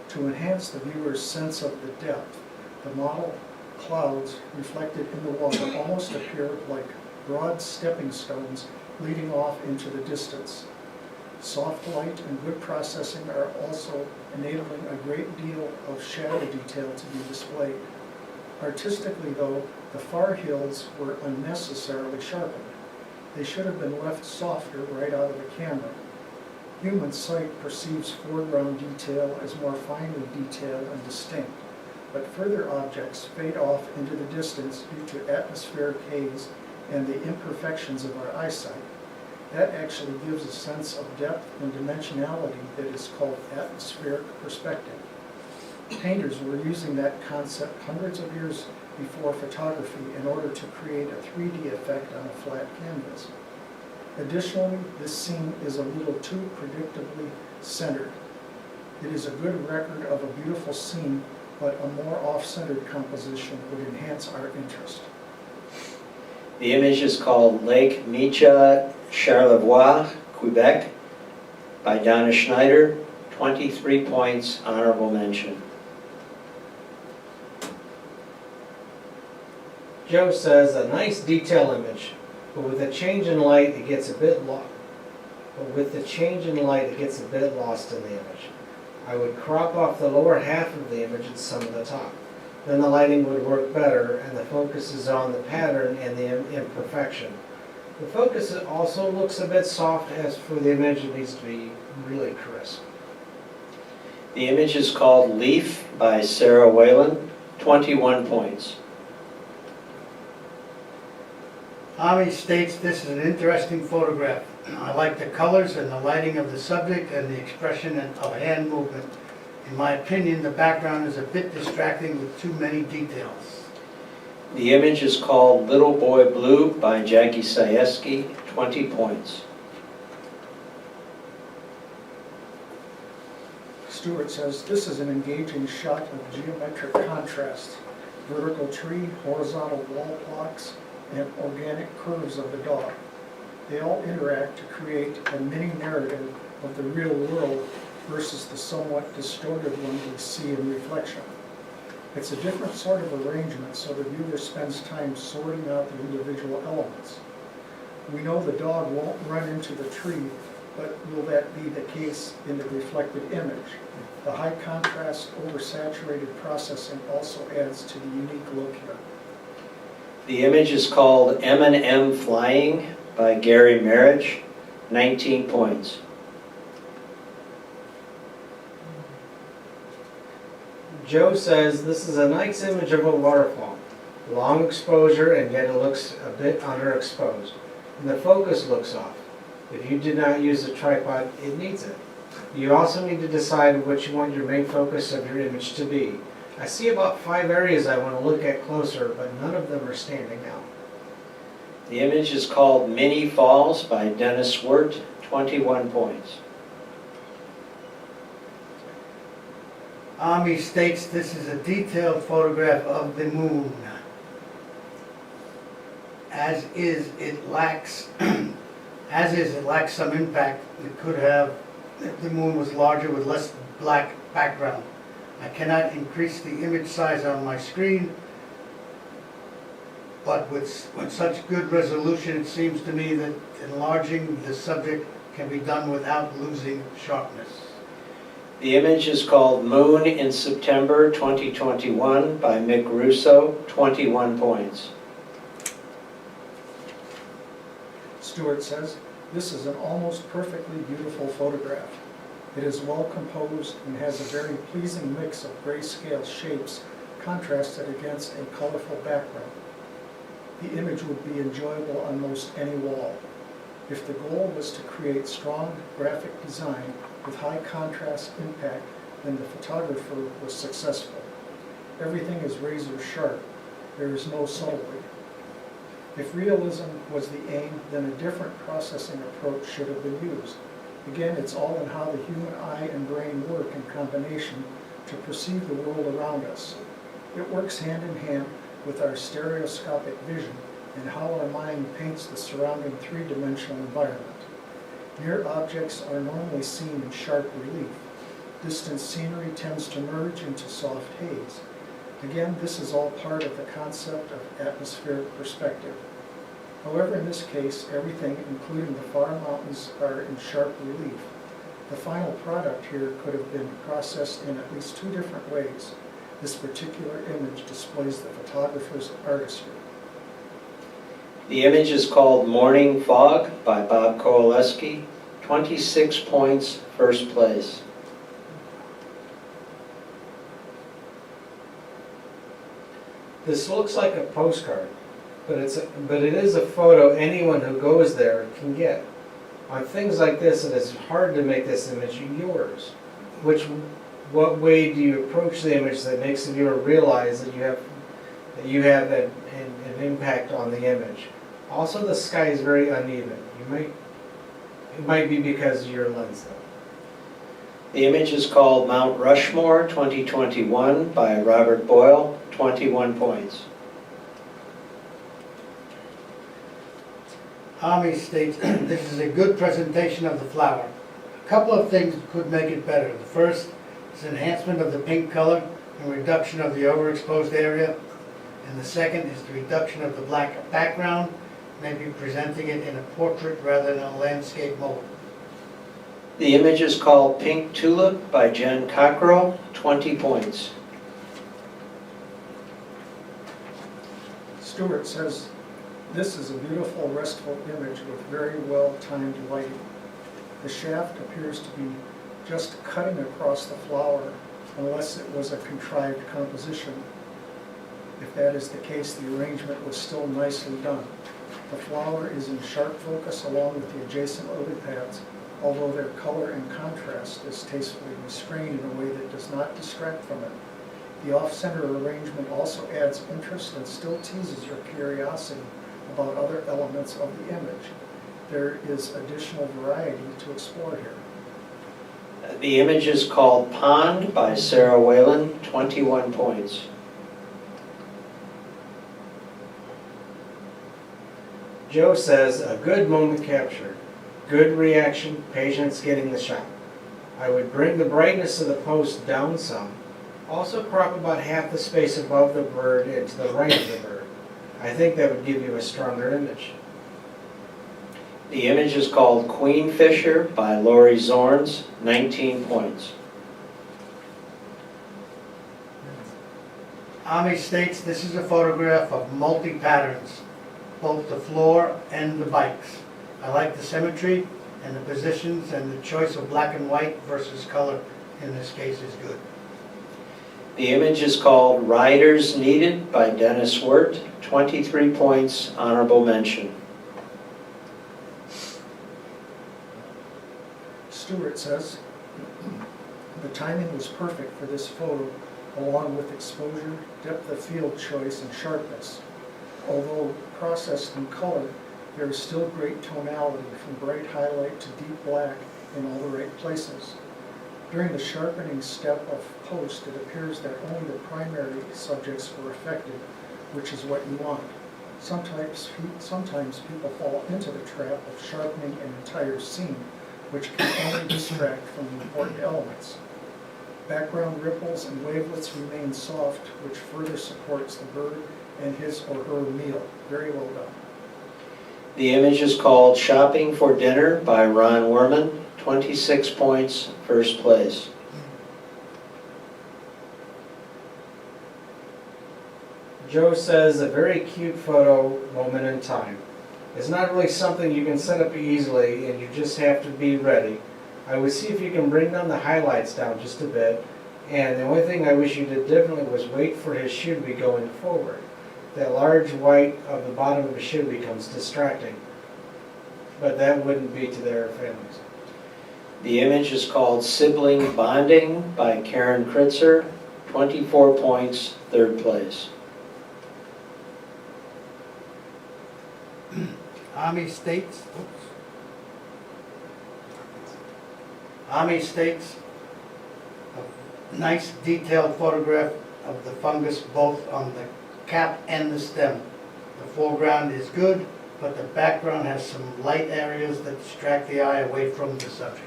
To enhance the viewer's sense of the depth, the model clouds reflected in the water almost appear like broad stepping stones leading off into the distance. Soft light and good processing are also enabling a great deal of shadow detail to be displayed. Artistically, though, the far hills were unnecessarily sharpened. They should have been left softer right out of the camera. Human sight perceives foreground detail as more finely detailed and distinct. but further objects fade off into the distance due to atmospheric haze and the imperfections of our eyesight. That actually gives a sense of depth and dimensionality that is called atmospheric perspective. Painters were using that concept hundreds of years before photography in order to create a 3D effect on a flat canvas. Additionally, this scene is a little too predictably centered. It is a good record of a beautiful scene, but a more off-centered composition would enhance our interest. The image is called Lake Micha Charlevoix, Quebec, by Donna Schneider, 23 points, honorable mention. Joe says, a nice detail image, but with the change in light, it gets a bit lost. In the image. I would crop off the lower half of the image and some of the top. Then the lighting would work better, and the focus is on the pattern and the imperfection. The focus also looks a bit soft, as for the image it needs to be really crisp. The image is called Leaf by Sarah Whalen, 21 points. Ami states this is an interesting photograph. I like the colors and the lighting of the subject and the expression of hand movement. In my opinion, the background is a bit distracting with too many details. The image is called Little Boy Blue by Jackie Sayeski, 20 points. Stuart says, this is an engaging shot of geometric contrast, vertical tree, horizontal wall blocks, and organic curves of the dog. They all interact to create a mini narrative of the real world versus the somewhat distorted one we see in reflection. It's a different sort of arrangement, so the viewer spends time sorting out the individual elements. We know the dog won't run into the tree, but will that be the case in the reflected image? The high contrast, oversaturated processing also adds to the unique look here. The image is called M&M Flying by Gary Marriage, 19 points. Joe says, this is a nice image of a waterfall. Long exposure, and yet it looks a bit underexposed. And the focus looks off. If you did not use a tripod, it needs it. You also need to decide what you want your main focus of your image to be. I see about 5 areas I want to look at closer, but none of them are standing out. The image is called Mini Falls by Dennis Wert, 21 points. Ami states this is a detailed photograph of the moon. As is, it lacks some impact. It could have if the moon was larger with less black background. I cannot increase the image size on my screen, but with such good resolution, it seems to me that enlarging the subject can be done without losing sharpness. The image is called Moon in September 2021 by Mick Russo, 21 points. Stuart says, this is an almost perfectly beautiful photograph. It is well composed and has a very pleasing mix of grayscale shapes contrasted against a colorful background. The image would be enjoyable on most any wall. If the goal was to create strong graphic design with high contrast impact, then the photographer was successful. Everything is razor sharp. There is no subtlety. If realism was the aim, then a different processing approach should have been used. Again, it's all in how the human eye and brain work in combination to perceive the world around us. It works hand in hand with our stereoscopic vision and how our mind paints the surrounding three-dimensional environment. Near objects are normally seen in sharp relief. Distant scenery tends to merge into soft haze. Again, this is all part of the concept of atmospheric perspective. However, in this case, everything, including the far mountains, are in sharp relief. The final product here could have been processed in at least 2 different ways. This particular image displays the photographer's artistry. The image is called Morning Fog by Bob Kowaleski, 26 points, first place. This looks like a postcard, but it is a photo anyone who goes there can get. On things like this, it is hard to make this image yours. What way do you approach the image that makes the viewer realize that you have an impact on the image? Also, the sky is very uneven. It might be because of your lens, though. The image is called Mount Rushmore 2021 by Robert Boyle, 21 points. Army states, this is a good presentation of the flower. A couple of things could make it better. The first is enhancement of the pink color and reduction of the overexposed area. And the second is the reduction of the black background, maybe presenting it in a portrait rather than a landscape mold. The image is called Pink Tulip by Jen Cockrell, 20 points. Stuart says, this is a beautiful, restful image with very well-timed lighting. The shaft appears to be just cutting across the flower, unless it was a contrived composition. If that is the case, the arrangement was still nicely done. The flower is in sharp focus along with the adjacent lily pads, although their color and contrast is tastefully restrained in a way that does not distract from it. The off-center arrangement also adds interest and still teases your curiosity about other elements of the image. There is additional variety to explore here. The image is called Pond by Sarah Whalen, 21 points. Joe says, a good moment captured. Good reaction, patience getting the shot. I would bring the brightness of the post down some. Also crop about half the space above the bird and to the right of the bird. I think that would give you a stronger image. The image is called Queen Fisher by Lori Zorns, 19 points. Army states this is a photograph of multi-patterns, both the floor and the bikes. I like the symmetry and the positions, and the choice of black and white versus color in this case is good. The image is called Riders Needed by Dennis Wert, 23 points, honorable mention. Stuart says, the timing was perfect for this photo, along with exposure, depth of field choice, and sharpness. Although processed in color, there is still great tonality from bright highlight to deep black in all the right places. During the sharpening step of post, it appears that only the primary subjects were affected, which is what you want. Sometimes people fall into the trap of sharpening an entire scene, which can only distract from the important elements. Background ripples and wavelets remain soft, which further supports the bird and his or her meal. Very well done. The image is called Shopping for Dinner by Ron Werman, 26 points, first place. Joe says, a very cute photo, moment in time. It's not really something you can set up easily, and you just have to be ready. I would see if you can bring down the highlights down just a bit, and the only thing I wish you did differently was wait for his shoe to be going forward. That large white of the bottom of his shoe becomes distracting, but that wouldn't be to their families. The image is called Sibling Bonding by Karen Kritzer, 24 points, third place. Army states a nice detailed photograph of the fungus both on the cap and the stem. The foreground is good, but the background has some light areas that distract the eye away from the subject.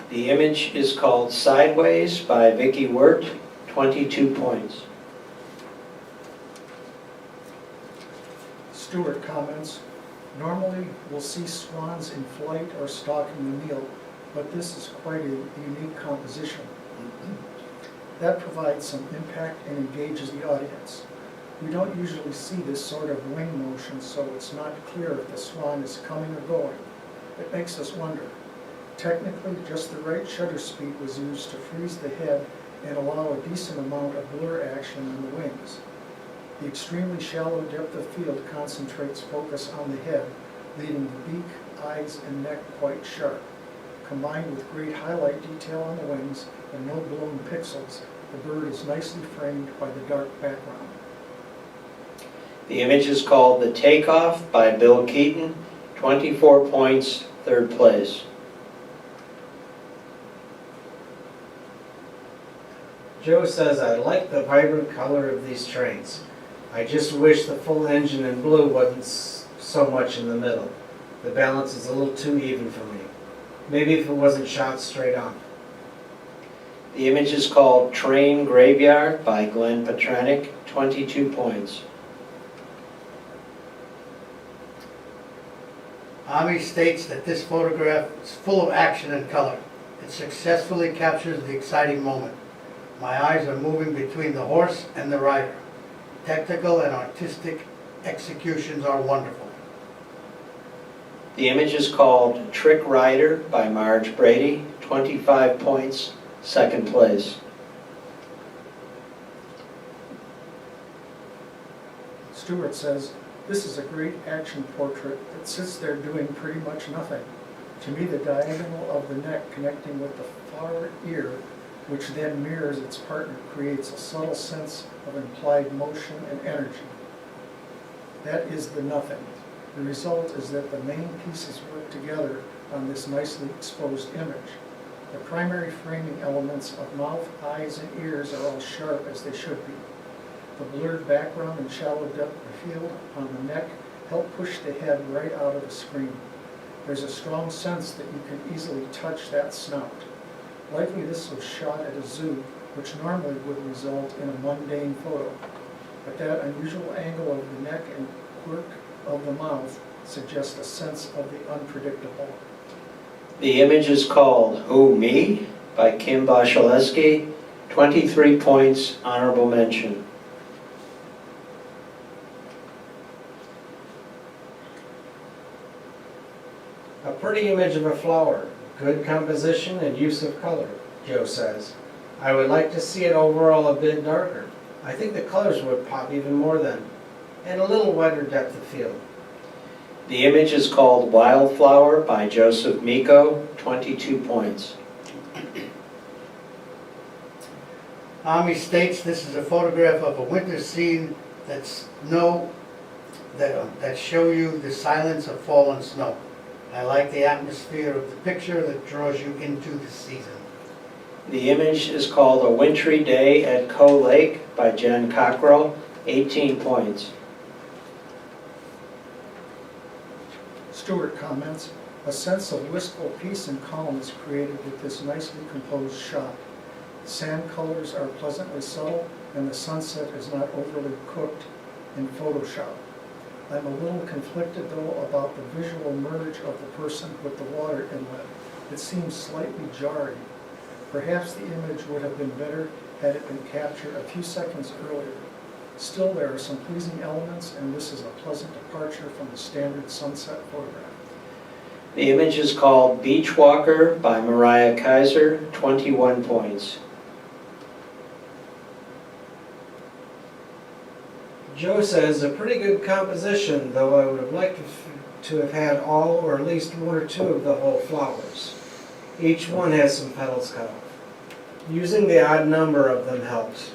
The image is called Sideways by Vicki Wert, 22 points. Stuart comments, normally we'll see swans in flight or stalking the meal, but this is quite a unique composition. That provides some impact and engages the audience. We don't usually see this sort of wing motion, so it's not clear if the swan is coming or going. It makes us wonder. Technically, just the right shutter speed was used to freeze the head and allow a decent amount of blur action on the wings. The extremely shallow depth of field concentrates focus on the head, leaving the beak, eyes, and neck quite sharp. Combined with great highlight detail on the wings and no blown pixels, the bird is nicely framed by the dark background. The image is called The Takeoff by Bill Keaton, 24 points, third place. Joe says, I like the vibrant color of these trains. I just wish the full engine in blue wasn't so much in the middle. The balance is a little too even for me. Maybe if it wasn't shot straight on. The image is called Train Graveyard by Glenn Petranek, 22 points. Ami states that this photograph is full of action and color. It successfully captures the exciting moment. My eyes are moving between the horse and the rider. Technical and artistic executions are wonderful. The image is called Trick Rider by Marge Brady, 25 points, second place. Stuart says, this is a great action portrait that sits there doing pretty much nothing. To me, the diagonal of the neck connecting with the far ear, which then mirrors its partner, creates a subtle sense of implied motion and energy. That is the nothing. The result is that the main pieces work together on this nicely exposed image. The primary framing elements of mouth, eyes, and ears are all sharp as they should be. The blurred background and shallow depth of field on the neck help push the head right out of the screen. There's a strong sense that you can easily touch that snout. Likely this was shot at a zoo, which normally would result in a mundane photo. But that unusual angle of the neck and quirk of the mouth suggests a sense of the unpredictable. The image is called Who, Me? By Kim Boshaleski, 23 points, honorable mention. A pretty image of a flower. Good composition and use of color, Joe says. I would like to see it overall a bit darker. I think the colors would pop even more then. And a little wider depth of field. The image is called Wildflower by Joseph Miko, 22 points. Ami states this is a photograph of a winter scene that show you the silence of fallen snow. I like the atmosphere of the picture that draws you into the season. The image is called A Wintry Day at Coe Lake by Jen Cockrell, 18 points. Stuart comments, a sense of wistful peace and calm is created with this nicely composed shot. The sand colors are pleasantly subtle and the sunset is not overly cooked in Photoshop. I'm a little conflicted though about the visual merge of the person with the water inlet. It seems slightly jarring. Perhaps the image would have been better had it been captured a few seconds earlier. Still, there are some pleasing elements, and this is a pleasant departure from the standard sunset photograph. The image is called Beach Walker by Mariah Kaiser, 21 points. Joe says, a pretty good composition, though I would have liked to have had all or at least one or two of the whole flowers. Each one has some petals cut off. Using the odd number of them helps.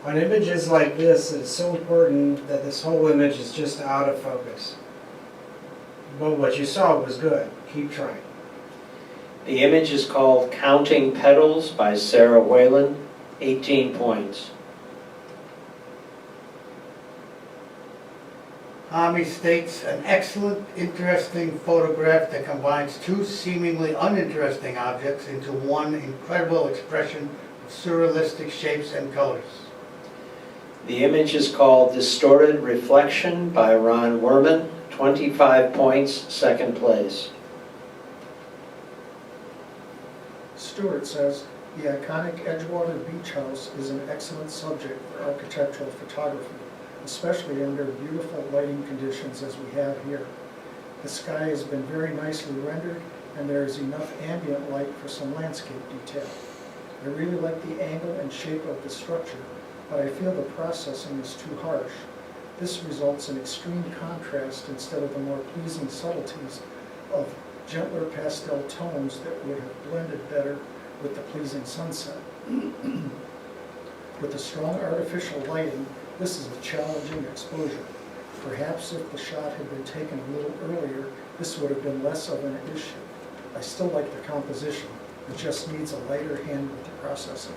On images like this, it's so important that this whole image is just out of focus. But what you saw was good. Keep trying. The image is called Counting Petals by Sarah Whalen, 18 points. Ami states an excellent, interesting photograph that combines two seemingly uninteresting objects into one incredible expression of surrealistic shapes and colors. The image is called Distorted Reflection by Ron Werman, 25 points, second place. Stuart says, the iconic Edgewater Beach House is an excellent subject for architectural photography, especially under beautiful lighting conditions as we have here. The sky has been very nicely rendered and there is enough ambient light for some landscape detail. I really like the angle and shape of the structure, but I feel the processing is too harsh. This results in extreme contrast instead of the more pleasing subtleties of gentler pastel tones that would have blended better with the pleasing sunset. With the strong artificial lighting, this is a challenging exposure. Perhaps if the shot had been taken a little earlier, this would have been less of an issue. I still like the composition. It just needs a lighter hand with the processing.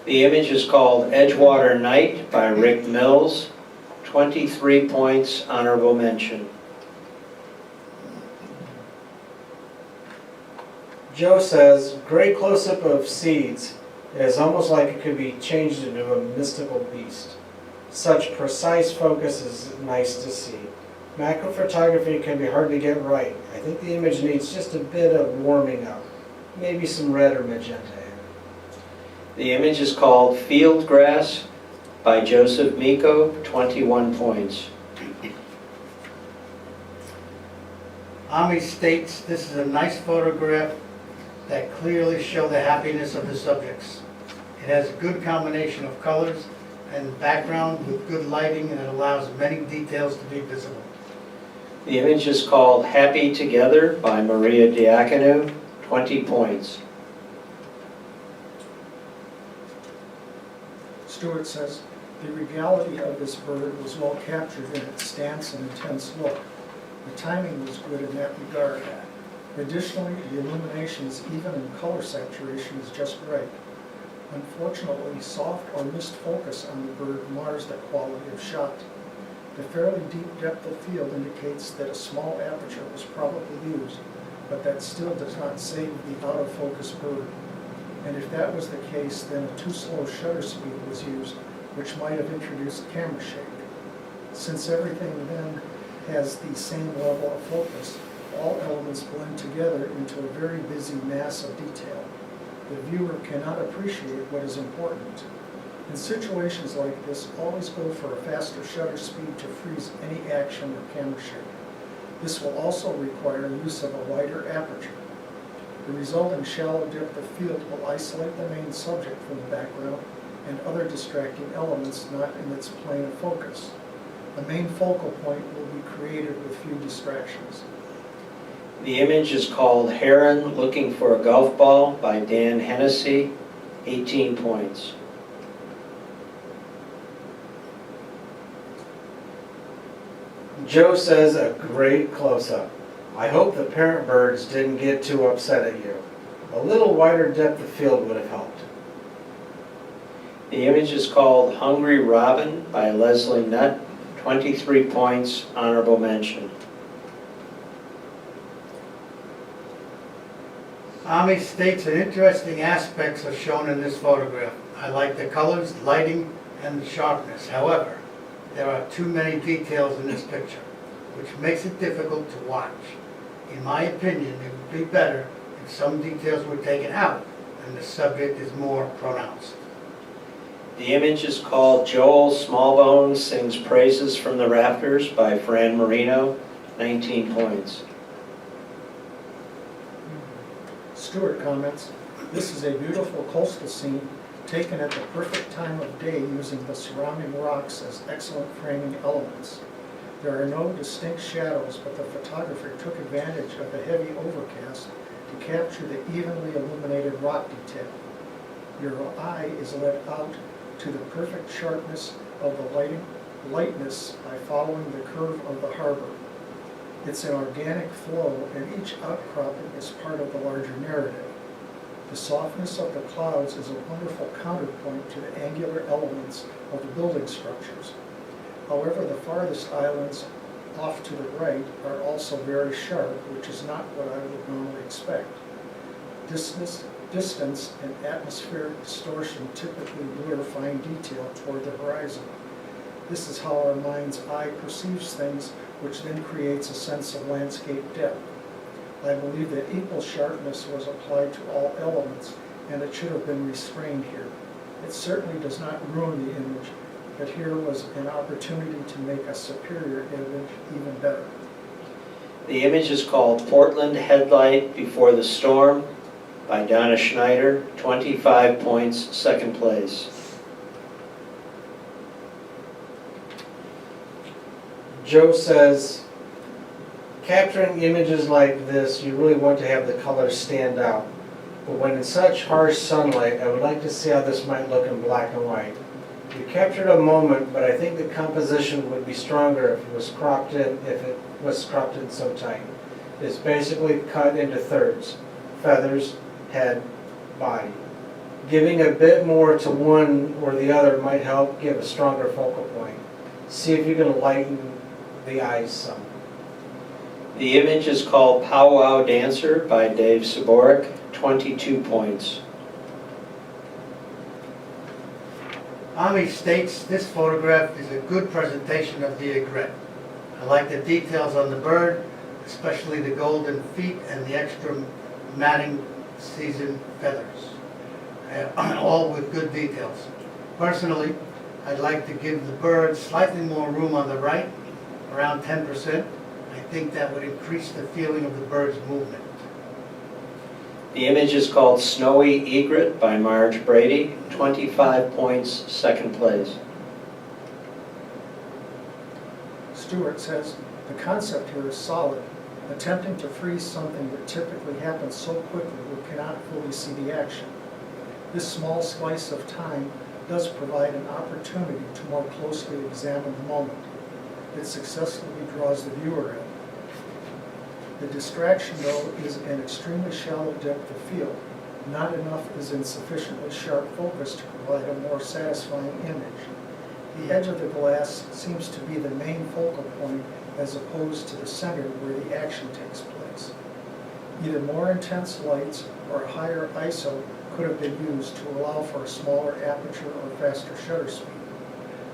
The image is called Edgewater Night by Rick Mills. 23 points, honorable mention. Joe says, great close-up of seeds. It is almost like it could be changed into a mystical beast. Such precise focus is nice to see. Macro photography can be hard to get right. I think the image needs just a bit of warming up. Maybe some red or magenta in it. The image is called Field Grass by Joseph Miko, 21 points. Ami states this is a nice photograph that clearly show the happiness of the subjects. It has a good combination of colors and background with good lighting, and it allows many details to be visible. The image is called Happy Together by Maria Diaconou, 20 points. Stuart says, the regality of this bird was well captured in its stance and intense look. The timing was good in that regard. Additionally, the illumination is even and color saturation is just right. Unfortunately, soft or missed focus on the bird mars the quality of shot. The fairly deep depth of field indicates that a small aperture was probably used, but that still does not save the out-of-focus bird. And if that was the case, then a too slow shutter speed was used, which might have introduced camera shake. Since everything then has the same level of focus, all elements blend together into a very busy mass of detail. The viewer cannot appreciate what is important. In situations like this, always go for a faster shutter speed to freeze any action or camera shake. This will also require use of a wider aperture. The resulting shallow depth of field will isolate the main subject from the background and other distracting elements not in its plane of focus. The main focal point will be created with few distractions. The image is called Heron Looking for a Golf Ball by Dan Hennessy, 18 points. Joe says, a great close-up. I hope the parent birds didn't get too upset at you. A little wider depth of field would have helped. The image is called Hungry Robin by Leslie Nutt, 23 points, honorable mention. Ami states that interesting aspects are shown in this photograph. I like the colors, lighting, and the sharpness. However, there are too many details in this picture, which makes it difficult to watch. In my opinion, it would be better if some details were taken out and the subject is more pronounced. The image is called Joel Smallbone Sings Praises from the Rafters by Fran Marino, 19 points. Stuart comments, this is a beautiful coastal scene taken at the perfect time of day using the surrounding rocks as excellent framing elements. There are no distinct shadows, but the photographer took advantage of the heavy overcast to capture the evenly illuminated rock detail. Your eye is led out to the perfect sharpness of the lightness by following the curve of the harbor. It's an organic flow, and each outcropping is part of the larger narrative. The softness of the clouds is a wonderful counterpoint to the angular elements of the building structures. However, the farthest islands off to the right are also very sharp, which is not what I would normally expect. Distance and atmospheric distortion typically blur fine detail toward the horizon. This is how our mind's eye perceives things, which then creates a sense of landscape depth. I believe that equal sharpness was applied to all elements, and it should have been restrained here. It certainly does not ruin the image, but here was an opportunity to make a superior image even better. The image is called Portland Headlight Before the Storm by Donna Schneider, 25 points, second place. Joe says, capturing images like this, you really want to have the colors stand out. But when in such harsh sunlight, I would like to see how this might look in black and white. You captured a moment, but I think the composition would be stronger if it was cropped in so tight. It's basically cut into thirds: feathers, head, body. Giving a bit more to one or the other might help give a stronger focal point. See if you can lighten the eyes some. The image is called Powwow Dancer by Dave Saborik, 22 points. Ami states this photograph is a good presentation of the egret. I like the details on the bird, especially the golden feet and the extra matting season feathers, all with good details. Personally, I'd like to give the bird slightly more room on the right, around 10%. I think that would increase the feeling of the bird's movement. The image is called Snowy Egret by Marge Brady, 25 points, second place. Stuart says, the concept here is solid. Attempting to freeze something that typically happens so quickly we cannot fully see the action. This small slice of time does provide an opportunity to more closely examine the moment. It successfully draws the viewer in. The distraction, though, is an extremely shallow depth of field. Not enough is in sufficiently sharp focus to provide a more satisfying image. The edge of the glass seems to be the main focal point as opposed to the center where the action takes place. Either more intense lights or a higher ISO could have been used to allow for a smaller aperture or faster shutter speed.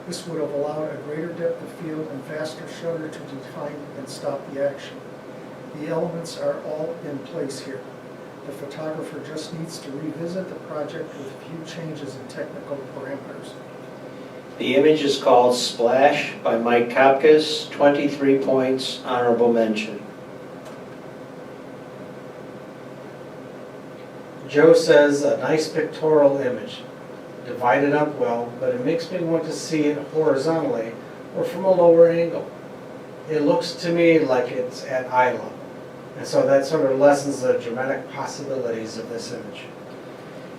This would have allowed a greater depth of field and faster shutter to define and stop the action. The elements are all in place here. The photographer just needs to revisit the project with a few changes in technical parameters. The image is called Splash by Mike Kopkas, 23 points, honorable mention. Joe says, a nice pictorial image. Divided up well, but it makes me want to see it horizontally or from a lower angle. It looks to me like it's at eye level. And so that sort of lessens the dramatic possibilities of this image.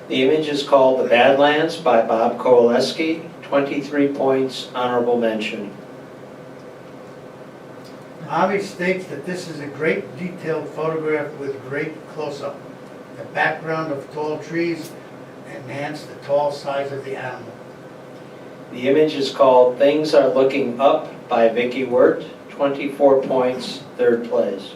The image is called The Badlands by Bob Kowaleski, 23 points, honorable mention. Ami states that this is a great detailed photograph with great close-up. The background of tall trees enhance the tall size of the animal. The image is called Things Are Looking Up by Vicki Wert, 24 points, third place.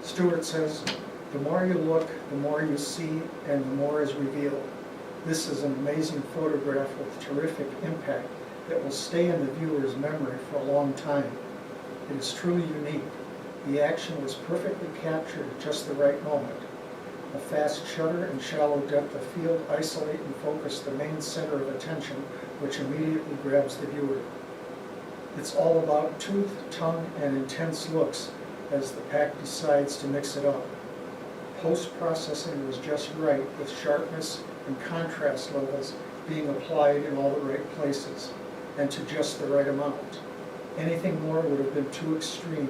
Stuart says, the more you look, the more you see, and the more is revealed. This is an amazing photograph with terrific impact that will stay in the viewer's memory for a long time. It is truly unique. The action was perfectly captured at just the right moment. A fast shutter and shallow depth of field isolate and focus the main center of attention, which immediately grabs the viewer. It's all about tooth, tongue, and intense looks as the pack decides to mix it up. Post-processing was just right, with sharpness and contrast levels being applied in all the right places, and to just the right amount. Anything more would have been too extreme.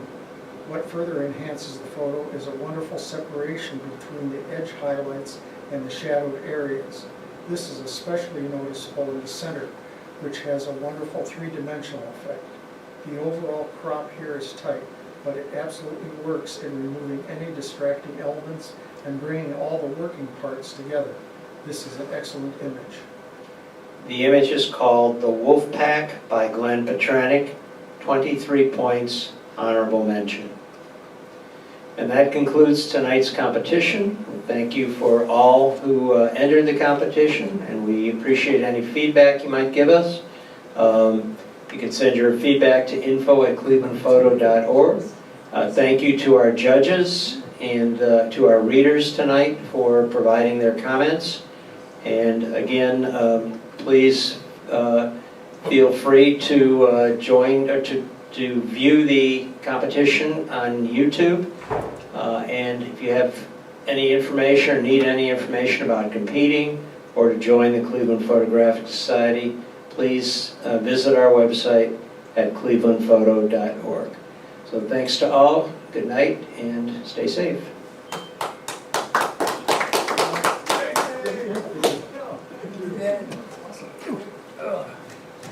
What further enhances the photo is a wonderful separation between the edge highlights and the shadowed areas. This is especially noticeable in the center, which has a wonderful three-dimensional effect. The overall crop here is tight, but it absolutely works in removing any distracting elements and bringing all the working parts together. This is an excellent image. The image is called The Wolf Pack by Glenn Petranik, 23 points, honorable mention. And that concludes tonight's competition. Thank you for all who entered the competition, and we appreciate any feedback you might give us. You can send your feedback to info@clevelandphoto.org. Thank you to our judges and to our readers tonight for providing their comments. And again, please feel free to join or to view the competition on YouTube. And if you have any information or need any information about competing or to join the Cleveland Photographic Society, please visit our website at clevelandphoto.org. So thanks to all, good night, and stay safe.